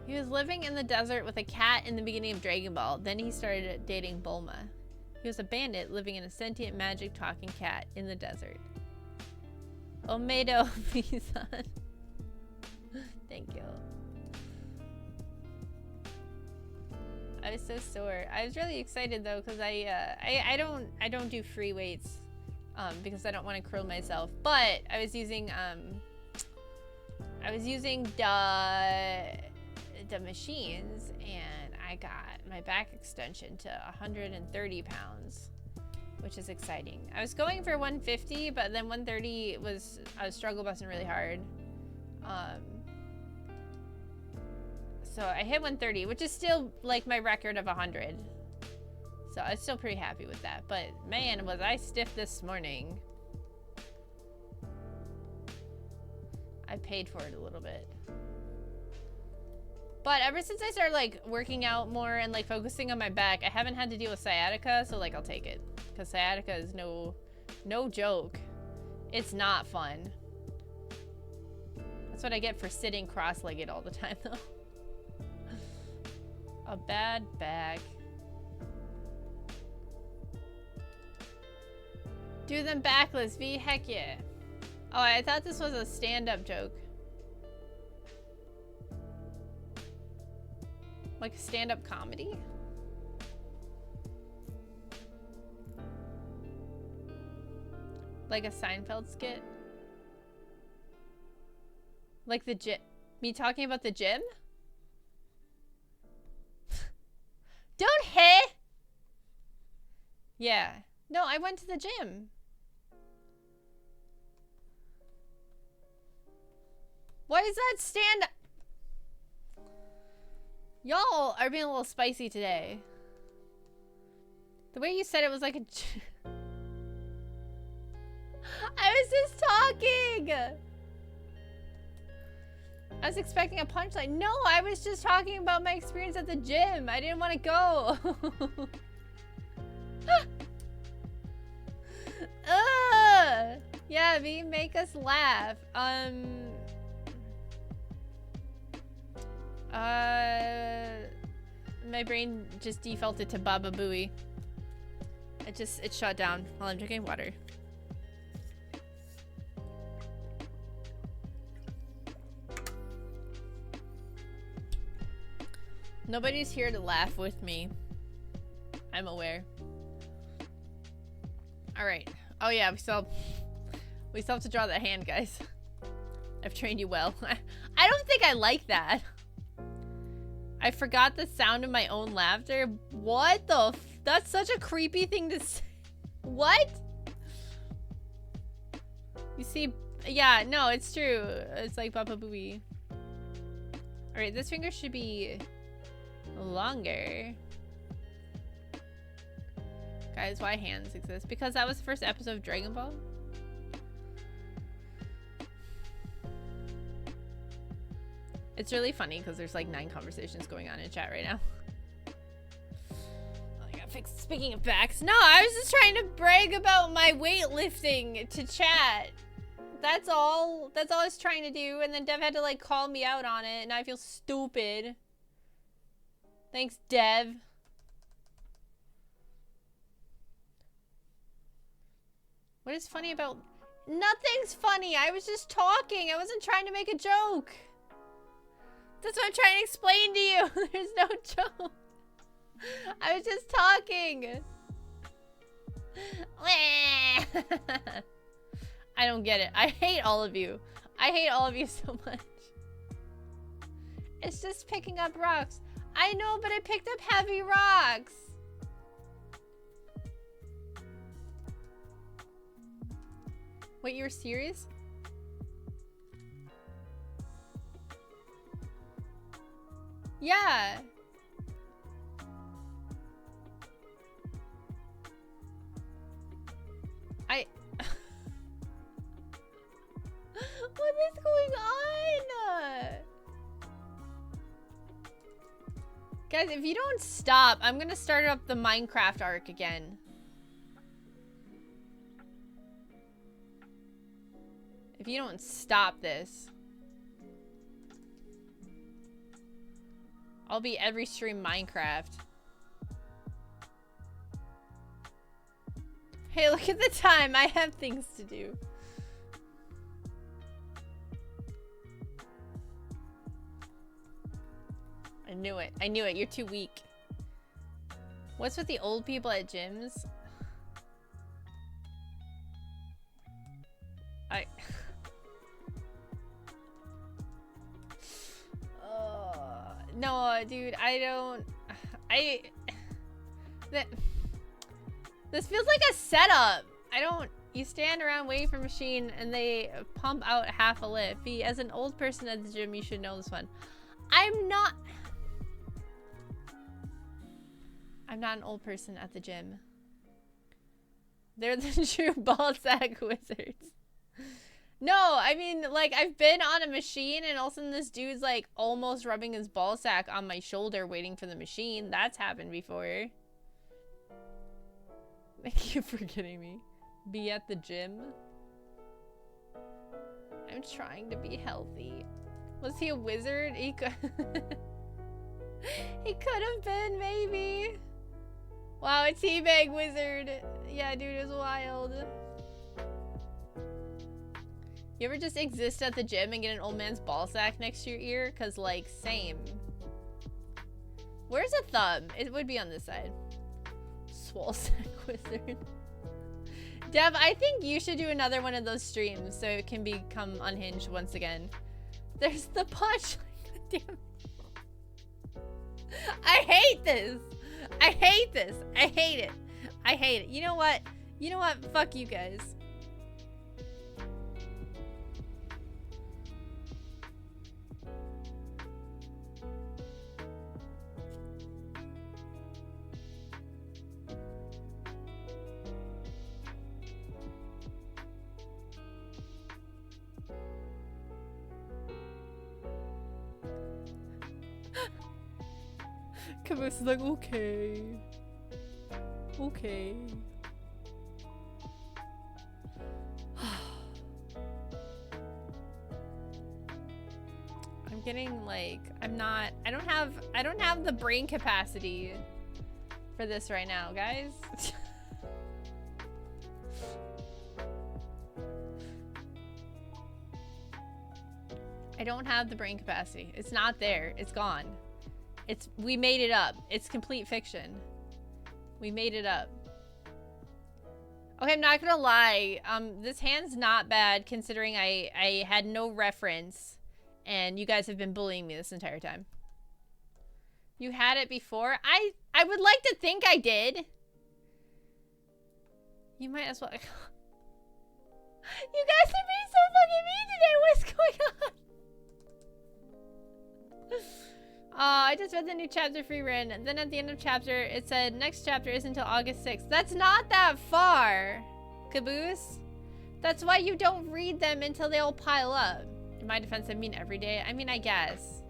He was living in the desert with a cat in the beginning of Dragon Ball. Then he started dating Bulma. He was a bandit living in a sentient magic talking cat in the desert. Omedo Misan. Thank you. I was so sore. I was really excited though because I don't do free weights because I don't want to curl myself. But I was using the machines and I got my back extension to 130 pounds, which is exciting. I was going for 150, but then 130 I was struggle busting really hard. So I hit 130, which is still like my record of 100. So I was still pretty happy with that. But man, was I stiff this morning. I paid for it a little bit. But ever since I started like working out more and like focusing on my back, I haven't had to deal with sciatica, so like I'll take it. Because sciatica is no joke. It's not fun. That's what I get for sitting cross-legged all the time though. A bad back. Do them backless, V. Heck yeah. Oh, I thought this was a stand-up joke. Like stand-up comedy? Like a Seinfeld skit? Like the gym? Me talking about the gym? Don't hit! Yeah. No, I went to the gym. Why is that stand? Y'all are being a little spicy today. The way you said it was like a... I was just talking! I was expecting a punchline. No, I was just talking about my experience at the gym. I didn't want to go. Yeah, V, make us laugh. My brain just defaulted to Baba Booey. It shut down while I'm drinking water. Nobody's here to laugh with me. I'm aware. Alright. Oh yeah, we still have to draw that hand, guys. I've trained you well. I don't think I like that. I forgot the sound of my own laughter. What the f- That's such a creepy thing to say. What? You see, yeah, no, it's true. It's like Baba Booey. Alright, this finger should be longer. Guys, why hands exist? Because that was the first episode of Dragon Ball. It's really funny because there's like 9 conversations going on in chat right now. Oh, I got fixed. Speaking of backs, no, I was just trying to brag about my weightlifting to chat. That's all. That's all I was trying to do. And then Dev had to like call me out on it, and I feel stupid. Thanks, Dev. What is funny about... Nothing's funny. I was just talking. I wasn't trying to make a joke. That's what I'm trying to explain to you. There's no joke. I was just talking. I don't get it. I hate all of you. I hate all of you so much. It's just picking up rocks. I know, but I picked up heavy rocks. Wait, you're serious? Yeah. What is going on? Guys, if you don't stop, I'm gonna start up the Minecraft arc again. If you don't stop this, I'll be every stream Minecraft. Hey, look at the time. I have things to do. I knew it. I knew it. You're too weak. What's with the old people at gyms? No, dude, I don't... This feels like a setup. You stand around waiting for a machine and they pump out half a lift. As an old person at the gym, you should know this one. I'm not an old person at the gym. They're the true ball sack wizards. No, I mean, like, I've been on a machine and all of a sudden this dude's, like, almost rubbing his ball sack on my shoulder waiting for the machine. That's happened before. Thank you for getting me. Be at the gym. I'm trying to be healthy. Was he a wizard? He could... He could have been, maybe. Wow, a teabag wizard. Yeah, dude, it was wild. You ever just exist at the gym and get an old man's ball sack next to your ear? Cause like, same. Where's a thumb? It would be on this side. Swole sack wizard. Dev, I think you should do another one of those streams so it can become unhinged once again. There's the punch. Damn it. I hate this. I hate this. I hate it. I hate it. You know what? You know what? Fuck you guys. Caboose is like, okay. Okay. I'm getting like, I don't have the brain capacity for this right now, guys. I don't have the brain capacity. It's not there. It's gone. We made it up. It's complete fiction. We made it up. Okay, I'm not gonna lie. This hand's not bad considering I had no reference and you guys have been bullying me this entire time. You had it before? I would like to think I did. You might as well. You guys are being so fucking mean today. What's going on? I just read the new chapter free run, and then at the end of chapter, it said next chapter isn't until August 6th. That's not that far, Caboose. That's why you don't read them until they all pile up. In my defense, I mean every day. I mean, I guess.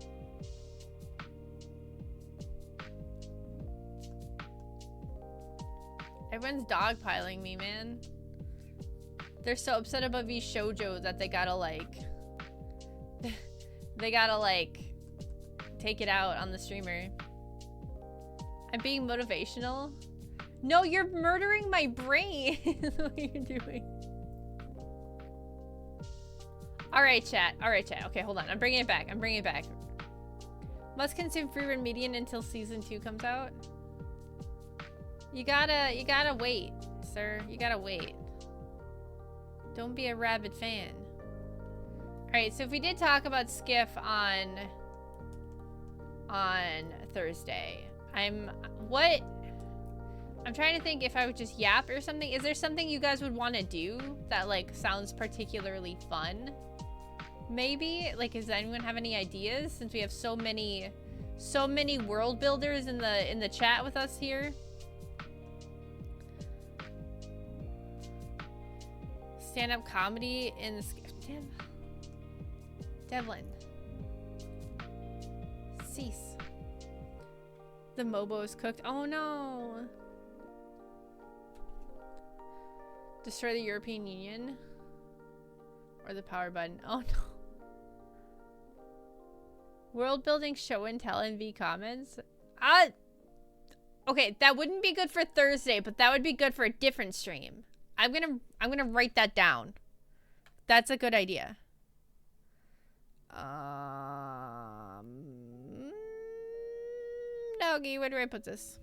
Everyone's dogpiling me, man. They're so upset about these shoujo that they gotta like... they gotta like... take it out on the streamer. I'm being motivational. No, you're murdering my brain. What are you doing? All right, chat. All right, chat. Okay, hold on. I'm bringing it back. I'm bringing it back. Must consume free run median until season 2 comes out. You gotta wait, sir. You gotta wait. Don't be a rabid fan. All right, so if we did talk about Skiff on Thursday, I'm trying to think if I would just yap or something. Is there something you guys would want to do that like sounds particularly fun? Maybe, like, does anyone have any ideas since we have so many world builders in the chat with us here? Stand-up comedy in the damn Devlin. Cease. The Mobo is cooked. Oh no. Destroy the European Union. Or the power button. Oh no. World building show and tell in V comments. Okay, that wouldn't be good for Thursday, but that would be good for a different stream. I'm gonna write that down. That's a good idea. Nogi, where do I put this?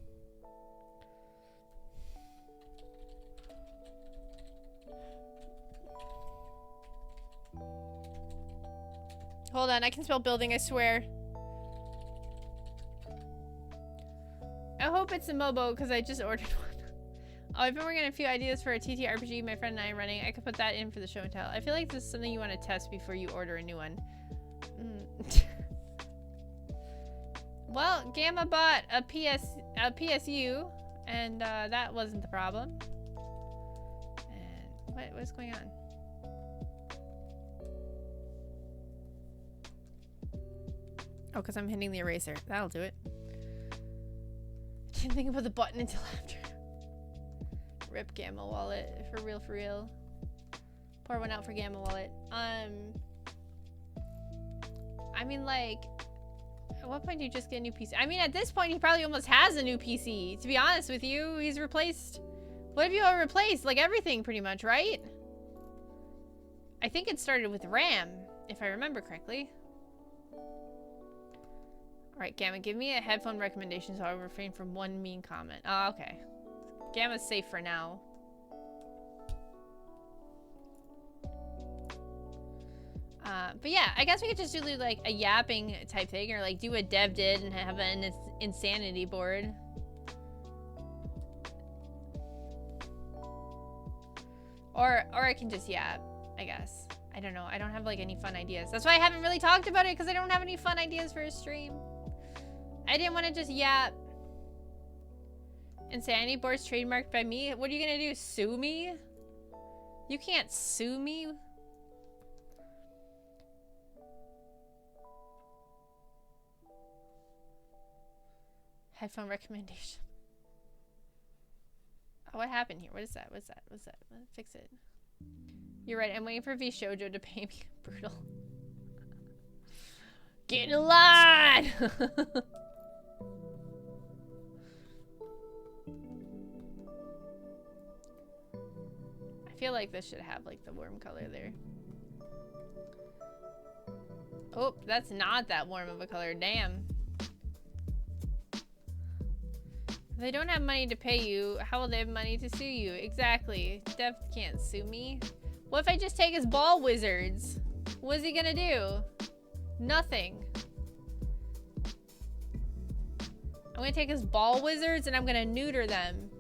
Hold on, I can spell building, I swear. I hope it's a Mobo, because I just ordered one. Oh, I've been working on a few ideas for a TTRPG my friend and I are running. I could put that in for the show and tell. I feel like this is something you want to test before you order a new one. Well, Gamma bought a PSU, and that wasn't the problem. And what's going on? Oh, because I'm hitting the eraser. That'll do it. I didn't think about the button until after. Rip Gamma Wallet. For real, for real. Pour one out for Gamma Wallet. I mean, like, at what point do you just get a new PC? I mean, at this point, he probably almost has a new PC. To be honest with you, he's replaced... What have you all replaced? Like, everything, pretty much, right? I think it started with RAM, if I remember correctly. Alright, Gamma, give me a headphone recommendation so I'll refrain from one mean comment. Oh, okay. Gamma's safe for now. But yeah, I guess we could just do like a yapping type thing, or like do what Dev did and have an insanity board. Or I can just yap, I guess. I don't know. I don't have like any fun ideas. That's why I haven't really talked about it, because I don't have any fun ideas for a stream. I didn't want to just yap. Insanity board's trademarked by me. What are you gonna do? Sue me? You can't sue me. Headphone recommendation. Oh, what happened here? What is that? What's that? What's that? Fix it. You're right. I'm waiting for V Shoujo to pay me. Brutal. Get in line! I feel like this should have like the warm color there. Oh, that's not that warm of a color. Damn. If they don't have money to pay you, how will they have money to sue you? Exactly. Dev can't sue me. What if I just take his ball wizards? What's he gonna do? Nothing. I'm gonna take his ball wizards and I'm gonna neuter them.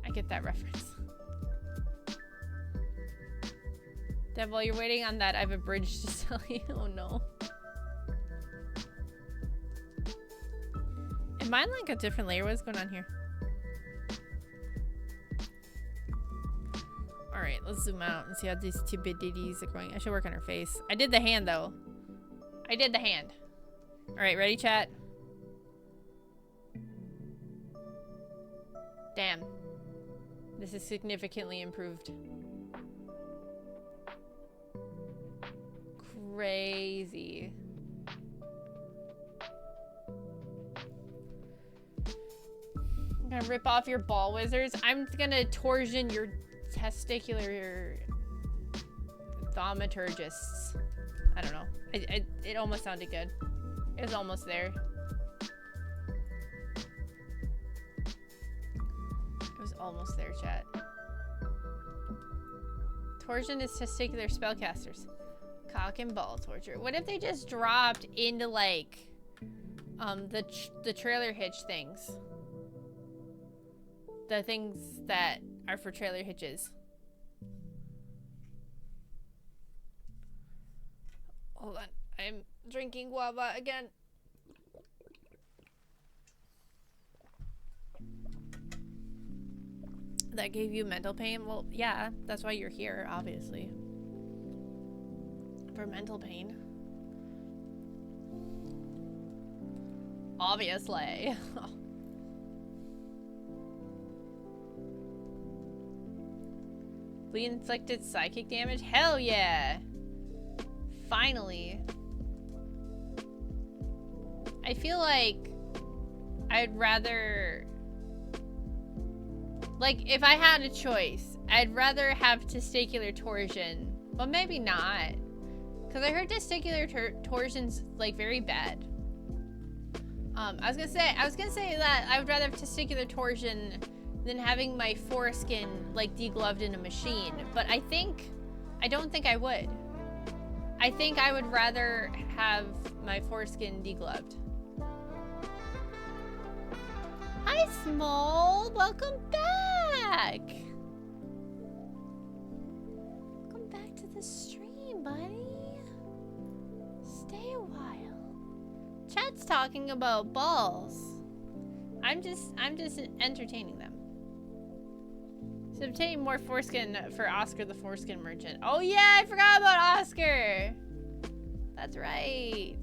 I get that reference. Dev, while you're waiting on that, I have a bridge to sell you. Oh no. Is mine like a different layer? What's going on here? Alright, let's zoom out and see how these two biddies are going. I should work on her face. I did the hand though. I did the hand. Alright, ready, chat? Damn. This is significantly improved. Crazy. I'm gonna rip off your ball wizards. I'm gonna torsion your testicular thaumaturgists. I don't know. It almost sounded good. It was almost there. It was almost there, chat. Torsion is testicular spellcasters. Cock and ball torture. What if they just dropped into like the trailer hitch things? The things that are for trailer hitches. Hold on. I'm drinking guava again. That gave you mental pain? Well, yeah. That's why you're here, obviously. For mental pain. Obviously. We inflicted psychic damage? Hell yeah! Finally. I feel like I'd rather... Like, if I had a choice, I'd rather have testicular torsion. But maybe not. Because I heard testicular torsion's, like, very bad. I was gonna say that I would rather have testicular torsion than having my foreskin like degloved in a machine, but I don't think I would. I think I would rather have my foreskin degloved. Hi Small, welcome back. Welcome back to the stream, buddy. Stay a while. Chat's talking about balls. I'm just entertaining them. So obtaining more foreskin for Oscar the Foreskin Merchant. Oh yeah, I forgot about Oscar. That's right.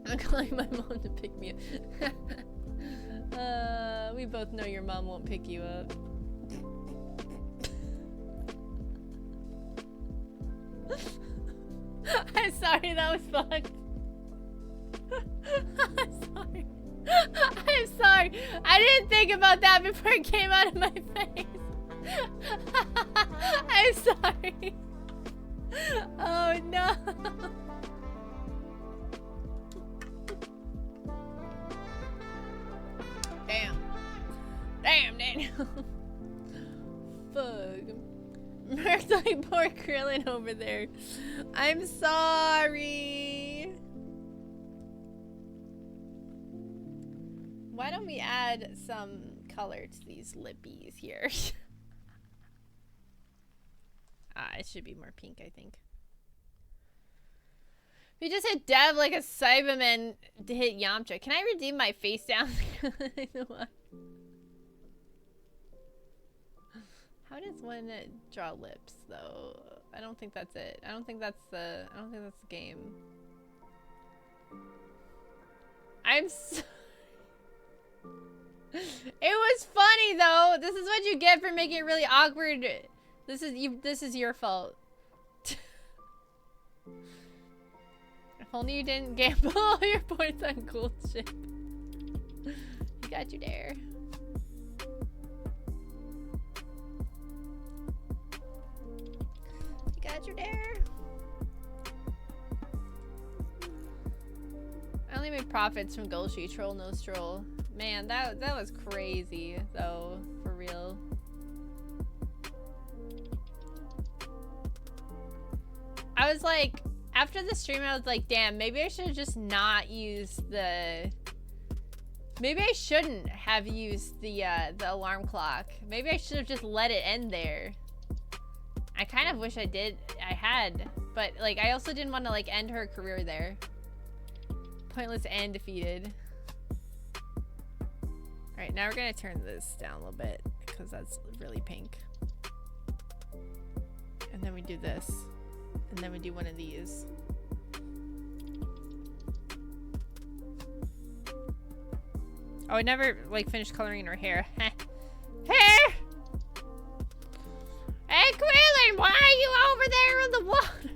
I'm calling my mom to pick me up. We both know your mom won't pick you up. I'm sorry, that was fun. I'm sorry. I'm sorry. I didn't think about that before it came out of my face. I'm sorry. Oh no. Damn. Damn, Daniel. Fuck. Merc's like, poor Krillin over there. I'm sorry. Why don't we add some color to these lippies here? It should be more pink, I think. We just hit Dev like a Cyberman to hit Yamcha. Can I redeem my face down? I know what. How does one draw lips though? I don't think that's it. I don't think that's the game. I'm so It was funny though. This is what you get for making it really awkward. This is your fault. If only you didn't gamble all your points on gold ship. You got you there. You got you there. I only made profits from gold sheet. Troll no stroll. Man, that was crazy though, for real. I was like, after the stream, I was like, damn, maybe I should have just not used the... Maybe I shouldn't have used the alarm clock. Maybe I should have just let it end there. I kind of wish I had. But, like, I also didn't want to, like, end her career there. Pointless and defeated. Alright, now we're gonna turn this down a little bit, because that's really pink. And then we do this. And then we do one of these. Oh, I never, like, finished coloring her hair. Hair! Hey, Krillin, why are you over there in the water?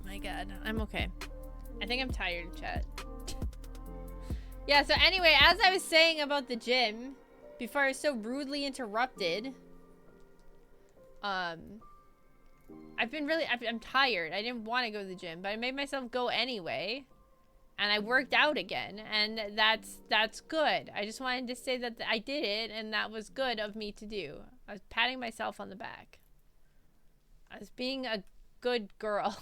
My god, I'm okay. I think I'm tired, chat. Yeah, so anyway, as I was saying about the gym, before I was so rudely interrupted, I'm tired. I didn't want to go to the gym, but I made myself go anyway, and I worked out again, and that's good. I just wanted to say that I did it, and that was good of me to do. I was patting myself on the back. I was being a good girl.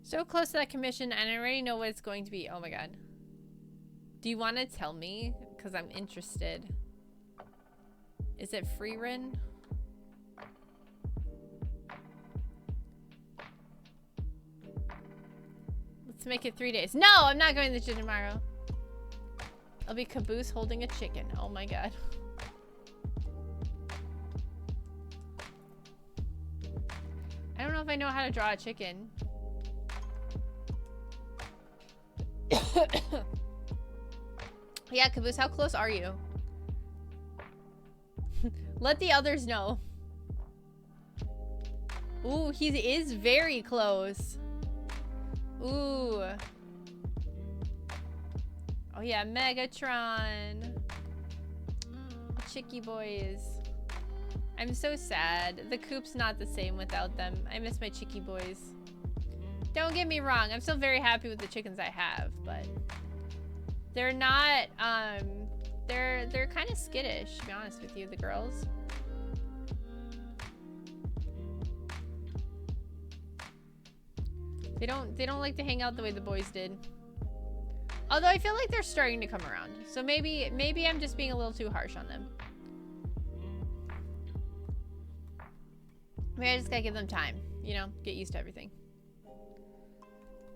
So close to that commission, and I already know what it's going to be. Oh my god. Do you want to tell me? Because I'm interested. Is it free run? Let's make it 3 days. No, I'm not going to the gym tomorrow. I'll be Caboose holding a chicken. Oh my god. I don't know if I know how to draw a chicken. Yeah, Caboose, how close are you? Let the others know. Ooh, he is very close. Ooh. Oh yeah, Megatron. Chicky boys. I'm so sad. The coop's not the same without them. I miss my chicky boys. Don't get me wrong, I'm still very happy with the chickens I have, but they're not, they're kind of skittish, to be honest with you, the girls. They don't like to hang out the way the boys did. Although I feel like they're starting to come around. So maybe I'm just being a little too harsh on them. Maybe I just gotta give them time, you know, get used to everything.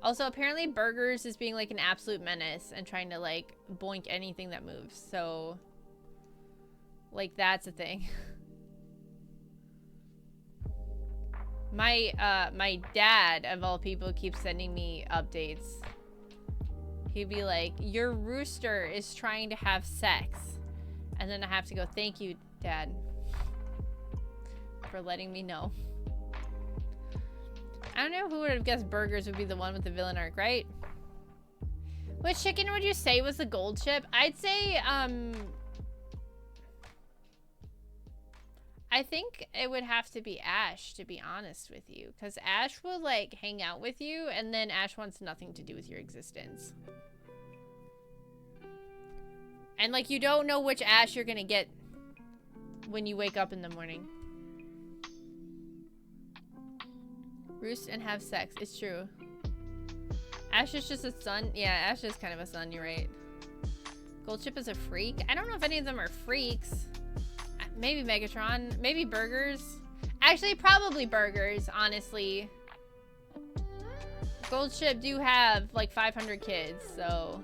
Also, apparently Burgers is being like an absolute menace and trying to like boink anything that moves. So like that's a thing. My dad of all people keeps sending me updates. He'd be like, your rooster is trying to have sex. And then I have to go, thank you, Dad, for letting me know. I don't know who would have guessed Burgers would be the one with the villain arc, right? Which chicken would you say was the gold chip? I'd I think it would have to be Ash, to be honest with you. Because Ash will, like, hang out with you, and then Ash wants nothing to do with your existence. And, like, you don't know which Ash you're gonna get when you wake up in the morning. Roost and have sex. It's true. Ash is just a son. Yeah, Ash is kind of a son. You're right. Goldchip is a freak. I don't know if any of them are freaks. Maybe Megatron. Maybe Burgers. Actually, probably Burgers, honestly. Goldchip do have like 500 kids, so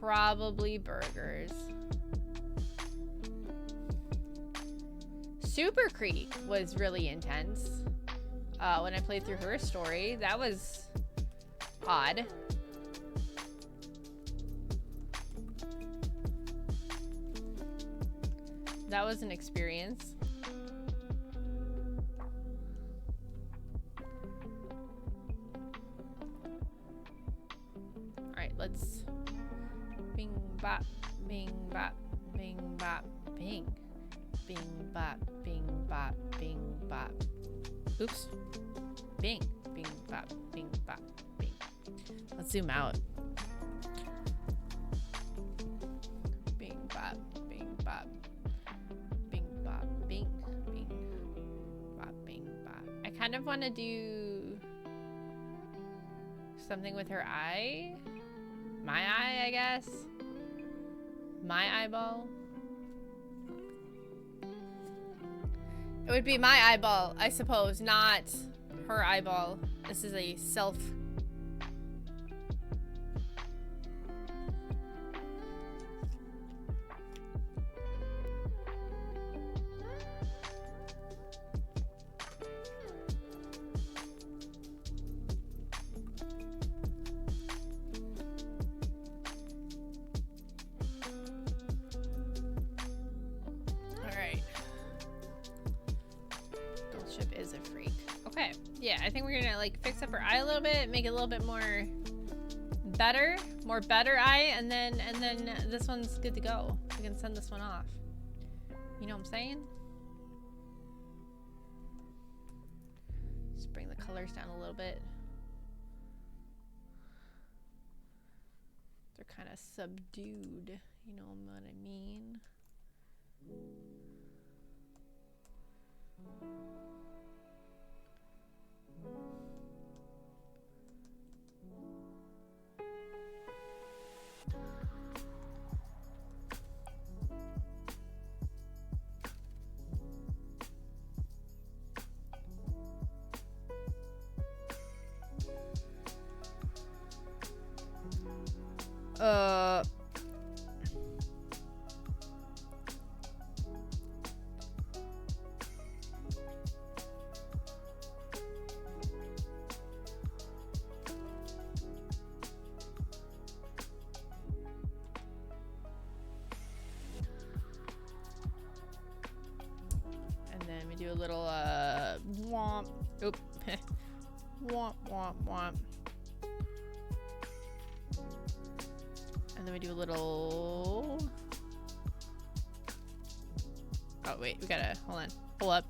probably Burgers. Super Creek was really intense. When I played through her story, that was odd. That was an experience. Alright, let's bing bop, bing bop, bing bop, bing. Bing bop, bing bop, bing bop. Oops. Bing, bing bop, bing bop, bing. Let's zoom out. Bing bop, bing bop. Bing bop, bing, bing bop, bing bop. I kind of want to do something with her eye. My eye, I guess. My eyeball. It would be my eyeball, I suppose, not her eyeball. This is a self. I think we're gonna like fix up her eye a little bit, make it a little bit more better eye, and then this one's good to go. We can send this one off. You know what I'm saying? Just bring the colors down a little bit. They're kind of subdued, you know what I mean? Do a little womp. Oop. Womp womp womp. And then we do a little. Oh wait, we gotta hold on. Pull up.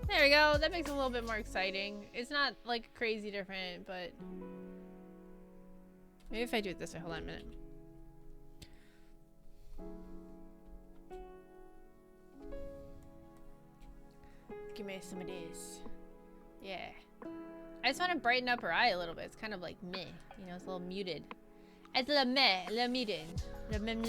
There we go. That makes it a little bit more exciting. It's not like crazy different, but maybe if I do it this way. Hold on a minute. Give me some of this. Yeah. I just want to brighten up her eye a little bit. It's kind of like meh. You know, it's a little muted. It's a little meh, a little muted. And then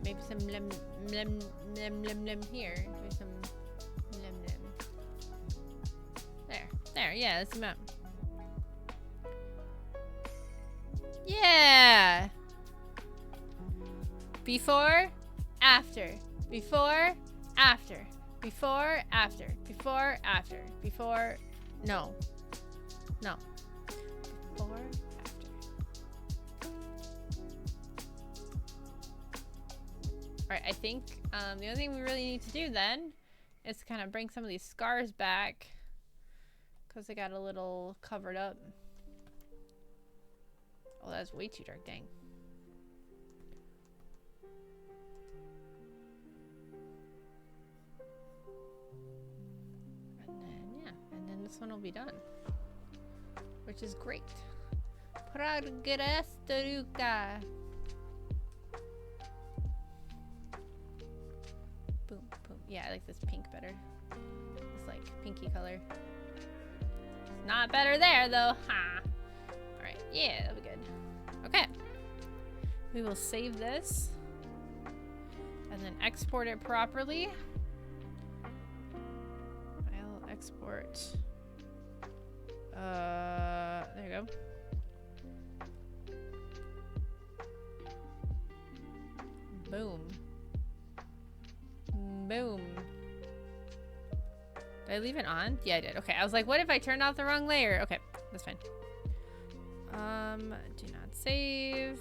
maybe some lem here. Maybe some lem. There, yeah, that's enough. Yeah. Before, after. Before, after. Before, after. Before, after. Before, no. No. Before, after. Alright, I think the only thing we really need to do then is kind of bring some of these scars back. Because it got a little covered up. Oh, that's way too dark, dang. And then, yeah, and then this one will be done. Which is great. Pragrestoruka. Boom, boom. Yeah, I like this pink better. This like pinky color. Not better there though. Ha. Alright, yeah, that'll be good. Okay. We will save this. And then export it properly. I'll export. There you go. Boom. Boom. Did I leave it on? Yeah, I did. Okay, I was like, what if I turned off the wrong layer? Okay, that's fine. Do not save.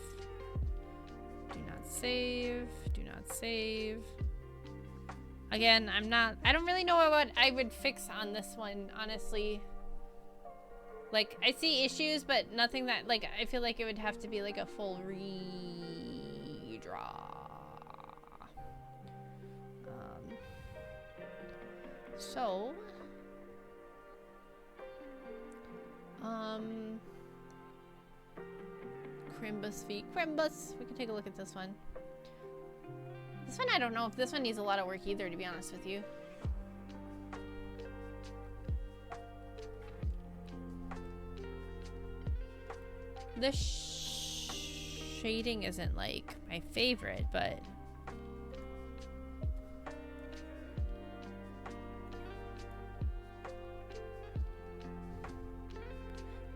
Do not save. Do not save. Again, I don't really know what I would fix on this one, honestly. Like, I see issues, but nothing that, like, I feel like it would have to be, like, a full redraw. So, Crimbus feet. Crimbus! We can take a look at this one. This one, I don't know if this one needs a lot of work either, to be honest with you. The shading isn't like my favorite, but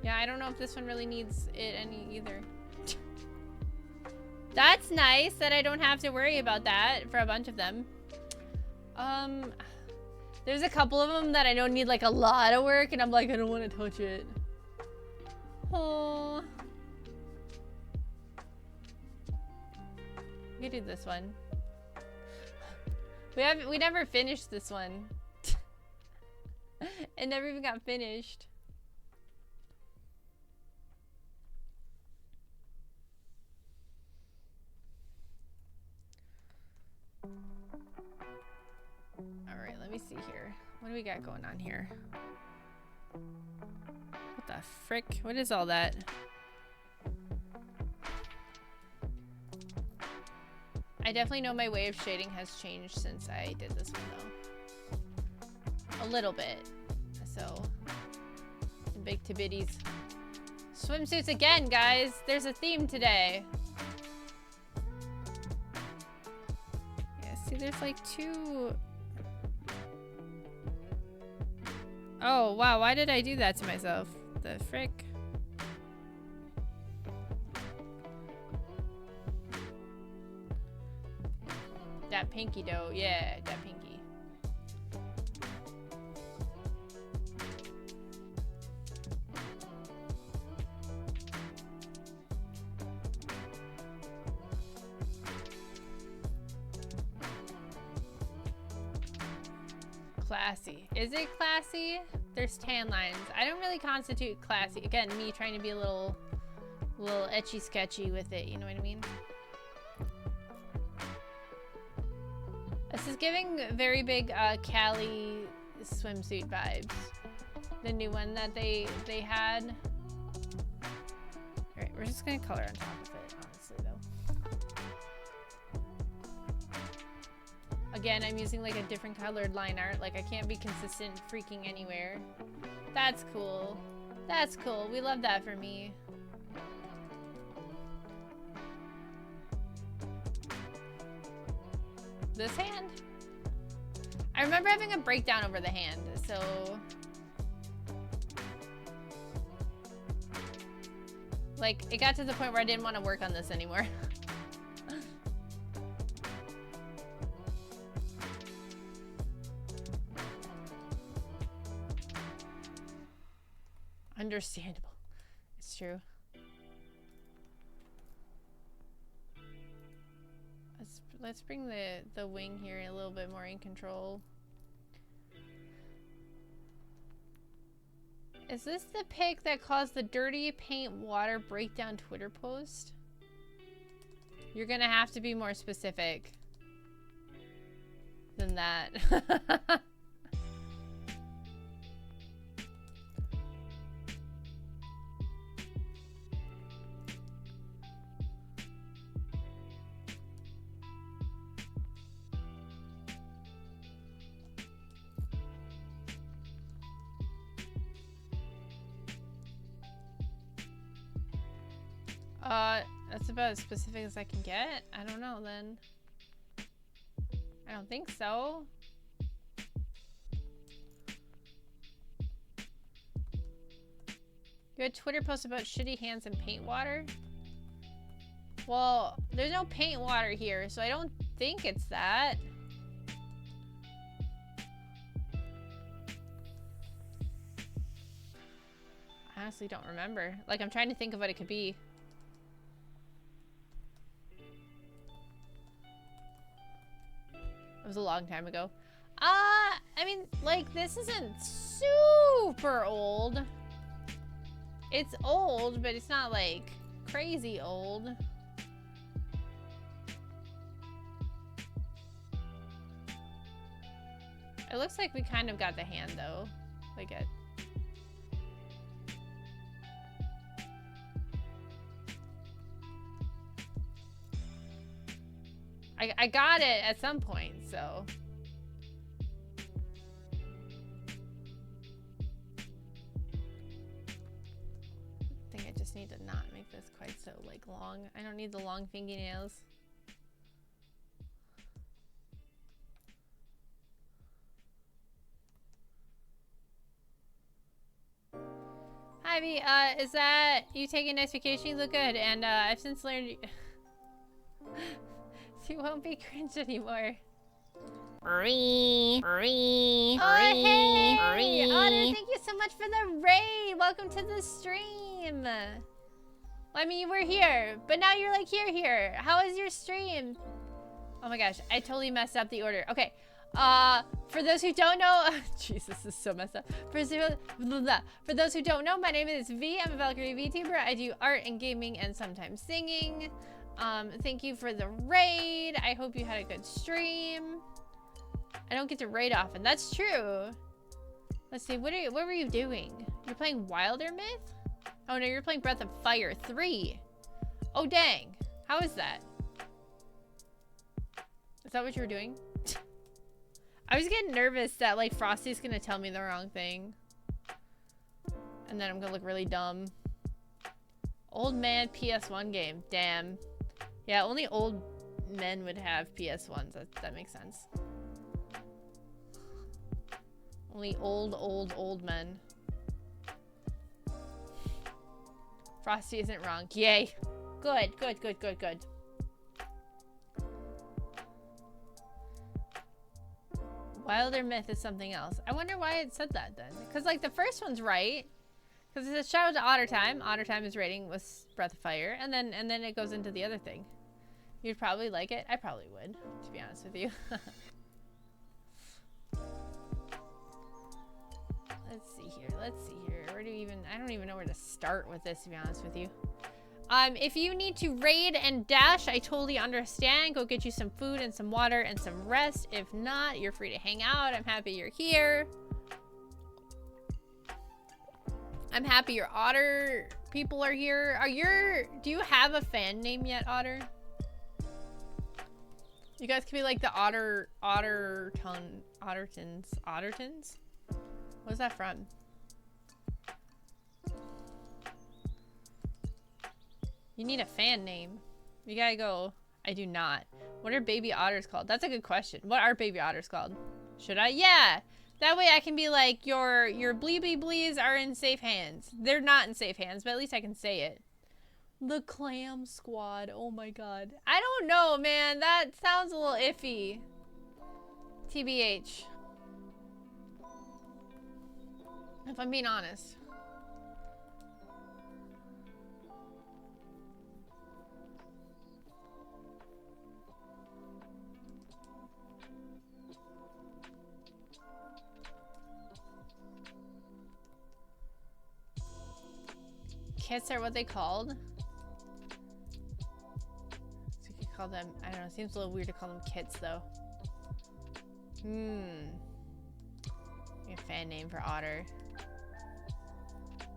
yeah, I don't know if this one really needs it any either. That's nice that I don't have to worry about that for a bunch of them. There's a couple of them that I don't need like a lot of work, and I'm like, I don't want to touch it. Oh. We could do this one. We never finished this one. It never even got finished. Alright, let me see here. What do we got going on here? What the frick? What is all that? I definitely know my way of shading has changed since I did this one, though. A little bit. So, big to biddies. Swimsuits again, guys. There's a theme today. Yeah, see, there's like two. Oh, wow. Why did I do that to myself? The frick? That pinky dough. Yeah, that pinky. Classy. Is it classy? There's tan lines. I don't really constitute classy. Again, me trying to be a little etchy sketchy with it, you know what I mean? This is giving very big Cali swimsuit vibes. The new one that they had. Alright, we're just gonna color on top of it, honestly though. Again, I'm using like a different colored line art. Like I can't be consistent freaking anywhere. That's cool. That's cool. We love that for me. This hand? I remember having a breakdown over the hand, so... Like, it got to the point where I didn't want to work on this anymore. Understandable. It's true. Let's bring the wing here a little bit more in control. Is this the pic that caused the dirty paint water breakdown Twitter post? You're gonna have to be more specific than that. That's about as specific as I can get. I don't know then. I don't think so. You had Twitter posts about shitty hands and paint water? Well, there's no paint water here, so I don't think it's that. I honestly don't remember. Like, I'm trying to think of what it could be. It was a long time ago. I mean, like, this isn't super old. It's old, but it's not, like, crazy old. It looks like we kind of got the hand, though. Like, I got it at some point, so. I think I just need to not make this quite so, like, long. I don't need the long fingernails. Hi, V. Is that you taking a nice vacation? You look good. And, I've since learned you won't be cringe anymore. Oh, hey! Otter, thank you so much for the raid! Welcome to the stream! Well, I mean, you were here, but now you're, like, here. How is your stream? Oh my gosh, I totally messed up the order. Okay, for those who don't know... Jeez, this is so messed up. For those who don't know, my name is V. I'm a Valkyrie VTuber. I do art and gaming and sometimes singing. Thank you for the raid. I hope you had a good stream. I don't get to raid often. That's true. Let's see. What were you doing? You're playing Wilder Myth? Oh no, you're playing Breath of Fire 3. Oh dang. How is that? Is that what you were doing? I was getting nervous that like Frosty's gonna tell me the wrong thing. And then I'm gonna look really dumb. Old man PS1 game. Damn. Yeah, only old men would have PS1s. That makes sense. Only old men. Frosty isn't wrong. Yay. Good. Wilder Myth is something else. I wonder why it said that then. Because like the first one's right. Because it says shout out to Otter Time. Otter Time is rating with Breath of Fire. And then it goes into the other thing. You'd probably like it. I probably would, to be honest with you. Let's see here. Where do you even... I don't even know where to start with this, to be honest with you. If you need to raid and dash, I totally understand. Go get you some food and some water and some rest. If not, you're free to hang out. I'm happy you're here. I'm happy your Otter people are here. Do you have a fan name yet, Otter? You guys could be like the Ottertons. What's that from? You need a fan name. You gotta go. I do not. What are baby otters called? That's a good question. What are baby otters called? Should I? Yeah. That way I can be like, your bleeby blees are in safe hands. They're not in safe hands, but at least I can say it. The Clam Squad. Oh my god. I don't know, man. That sounds a little iffy. TBH. If I'm being honest. kits are what they called. So you could call them, I don't know, it seems a little weird to call them kits though. A fan name for otter.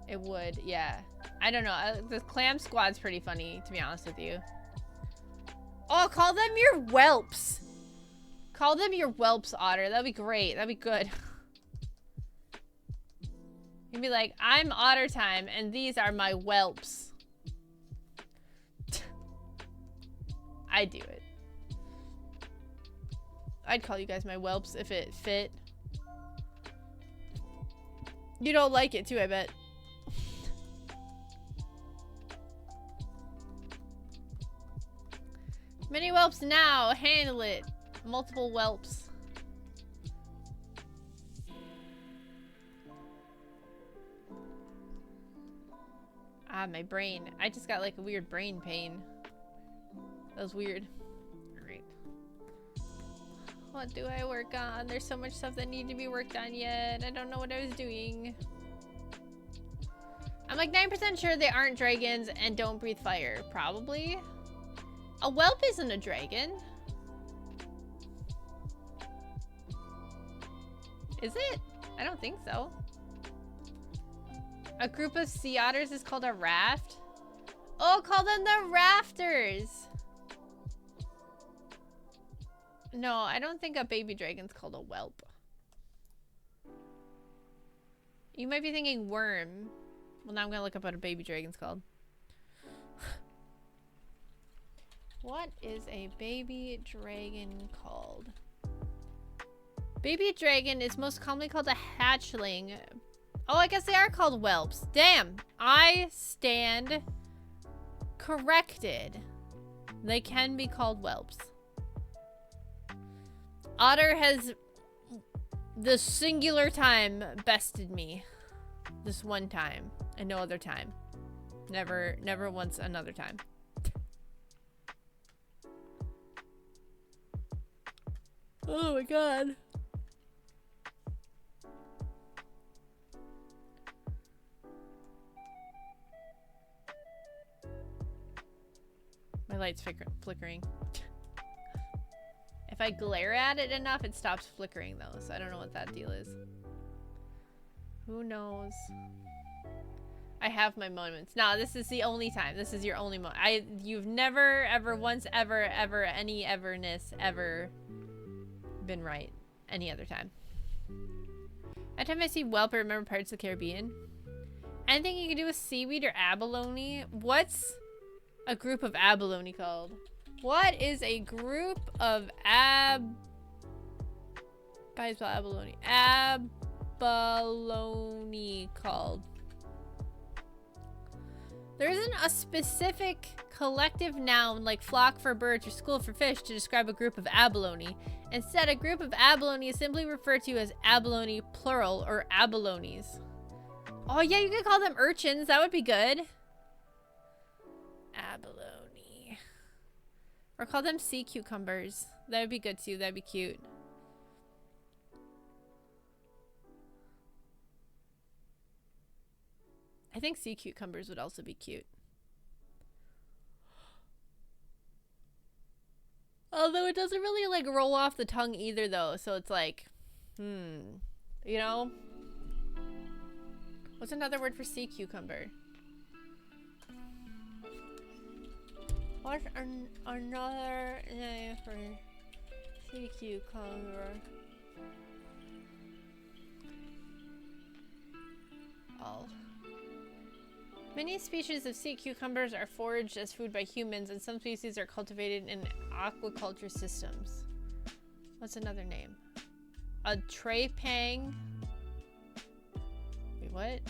It would, yeah. I don't know, the clam squad's pretty funny, to be honest with you. Oh, call them your whelps. Call them your whelps, Otter. That'd be great. That'd be good. You'd be like, I'm Otter Time, and these are my whelps. I'd do it. I'd call you guys my whelps if it fit. You don't like it too, I bet. Many whelps now. Handle it. Multiple whelps. Ah, my brain. I just got like a weird brain pain. That was weird. Alright. What do I work on? There's so much stuff that need to be worked on yet. I don't know what I was doing. I'm like 9% sure they aren't dragons and don't breathe fire. Probably. A whelp isn't a dragon. Is it? I don't think so. A group of sea otters is called a raft. Oh, call them the rafters. No, I don't think a baby dragon's called a whelp. You might be thinking worm. Well, now I'm gonna look up what a baby dragon's called. What is a baby dragon called? Baby dragon is most commonly called a hatchling. Oh, I guess they are called whelps. Damn. I stand corrected. They can be called whelps. Otter has the singular time bested me. This one time and no other time. Never once another time. Oh my god. My light's flickering. If I glare at it enough, it stops flickering though, so I don't know what that deal is. Who knows? I have my moments. No, this is the only time. This is your only moment. You've never, ever, once, ever, any everness, ever been right any other time. Anytime I see whelp, I remember Pirates of the Caribbean. Anything you can do with seaweed or abalone? What's a group of abalone called? What is a group of abalone called? There isn't a specific collective noun like flock for birds or school for fish to describe a group of abalone. Instead, a group of abalone is simply referred to as abalone plural or abalones. Oh yeah, you could call them urchins. That would be good. Abalone. Or call them sea cucumbers. That would be good too. That'd be cute. I think sea cucumbers would also be cute. Although it doesn't really like roll off the tongue either though, so it's like, you know? What's another word for sea cucumber? What's another name for sea cucumber? Oh. Many species of sea cucumbers are foraged as food by humans, and some species are cultivated in aquaculture systems. What's another name? A trepang. Wait, what?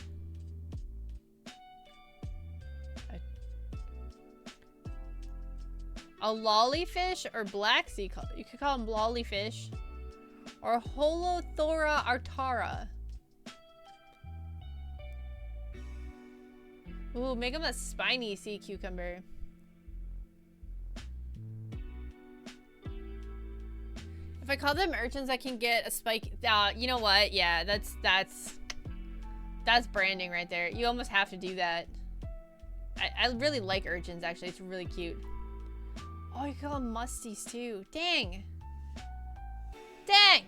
A lollyfish or black sea. You could call them lollyfish. Or Holothora artara. Ooh, make them a spiny sea cucumber. If I call them urchins, I can get a spike. You know what? Yeah, that's branding right there. You almost have to do that. I really like urchins, actually. It's really cute. Oh, you can call them musties, too. Dang. Dang!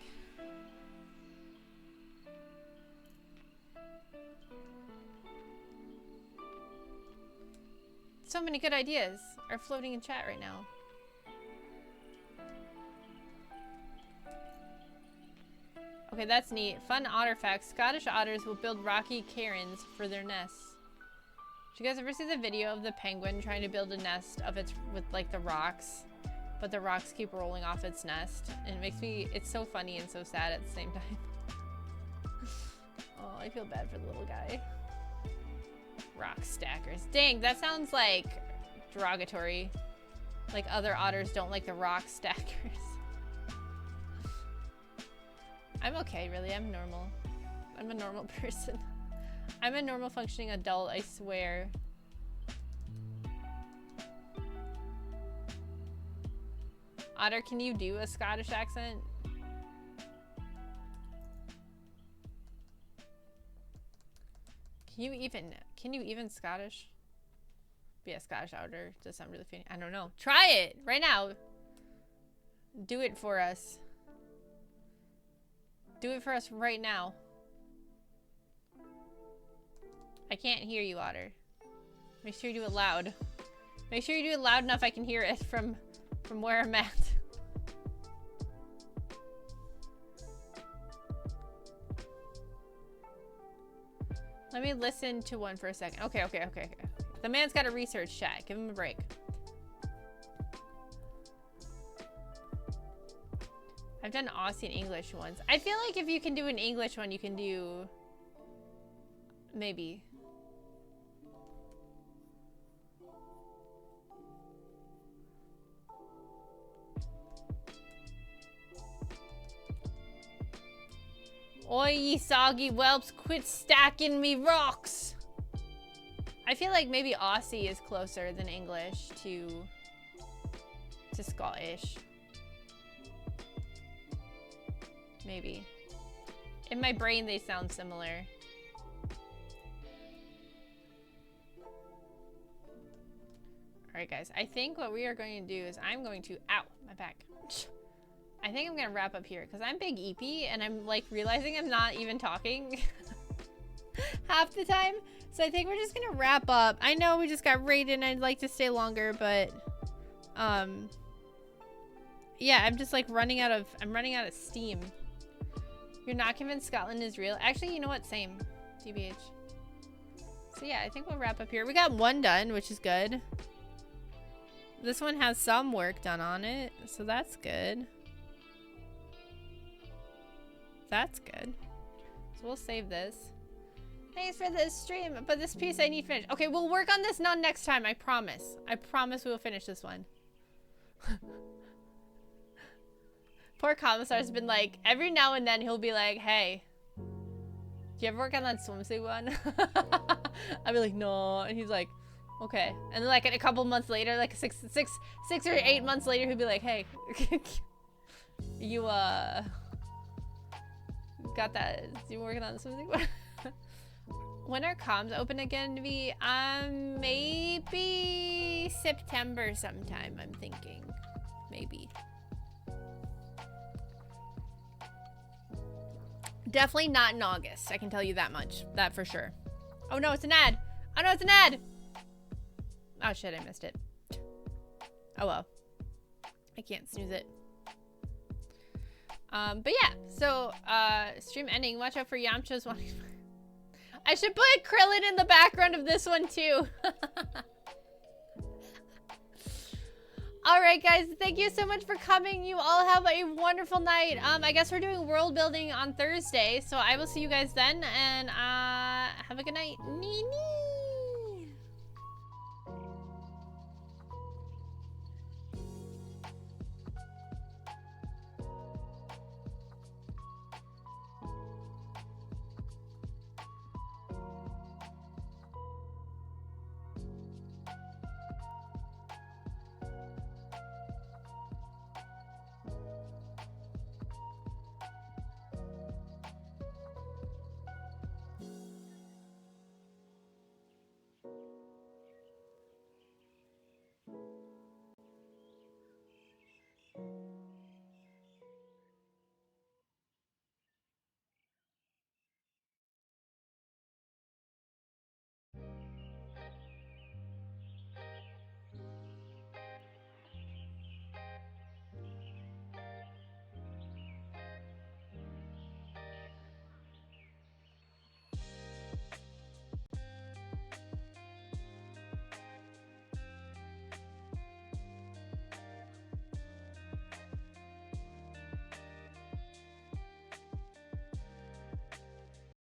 So many good ideas are floating in chat right now. Okay, that's neat. Fun otter fact. Scottish otters will build rocky cairns for their nests. Did you guys ever see the video of the penguin trying to build a nest of its with like the rocks, but the rocks keep rolling off its nest, and it makes me, it's so funny and so sad at the same time. Oh, I feel bad for the little guy. Rock stackers. Dang, that sounds like derogatory. Like other otters don't like the rock stackers. I'm okay, really. I'm normal. I'm a normal person. I'm a normal functioning adult, I swear. Otter, can you do a Scottish accent? Can you even Scottish? Yeah, Scottish otter does sound really funny. I don't know. Try it right now. Do it for us. Do it for us right now. I can't hear you, Otter. Make sure you do it loud. Make sure you do it loud enough I can hear it from where I'm at. Let me listen to one for a second. Okay. The man's got a research chat. Give him a break. I've done Aussie and English ones. I feel like if you can do an English one, you can do... maybe. Oi, ye soggy whelps, quit stacking me rocks! I feel like maybe Aussie is closer than English to Scottish. Maybe. In my brain, they sound similar. Alright, guys. I think what we are going to do is I'm going to... Ow! My back. I think I'm going to wrap up here because I'm big EP and I'm like realizing I'm not even talking half the time. So I think we're just going to wrap up. I know we just got raided and I'd like to stay longer, but yeah, I'm just like running out of steam. You're not convinced Scotland is real? Actually, you know what? Same. TBH. So yeah, I think we'll wrap up here. We got one done, which is good. This one has some work done on it, so that's good. That's good. So we'll save this. Thanks for this stream, but this piece I need finished. Okay, we'll work on this not next time, I promise. I promise we will finish this one. Poor Commissar's been like, every now and then he'll be like, hey, do you ever work on that swimsuit one? I'll be like, no. And he's like, okay. And then like a couple months later, like six or 8 months later, he'll be like, hey, you got that? You working on the swimsuit one? When are comms open again to be? Maybe September sometime, I'm thinking. Maybe. Definitely not in August. I can tell you that much. That for sure. Oh no, it's an ad. Oh no, it's an ad. Oh shit, I missed it. Oh well. I can't snooze it. But yeah, so stream ending. Watch out for Yamcha's one. I should put Krillin in the background of this one too. Alright guys, thank you so much for coming. You all have a wonderful night. I guess we're doing world building on Thursday, so I will see you guys then, and have a good night. Nee nee.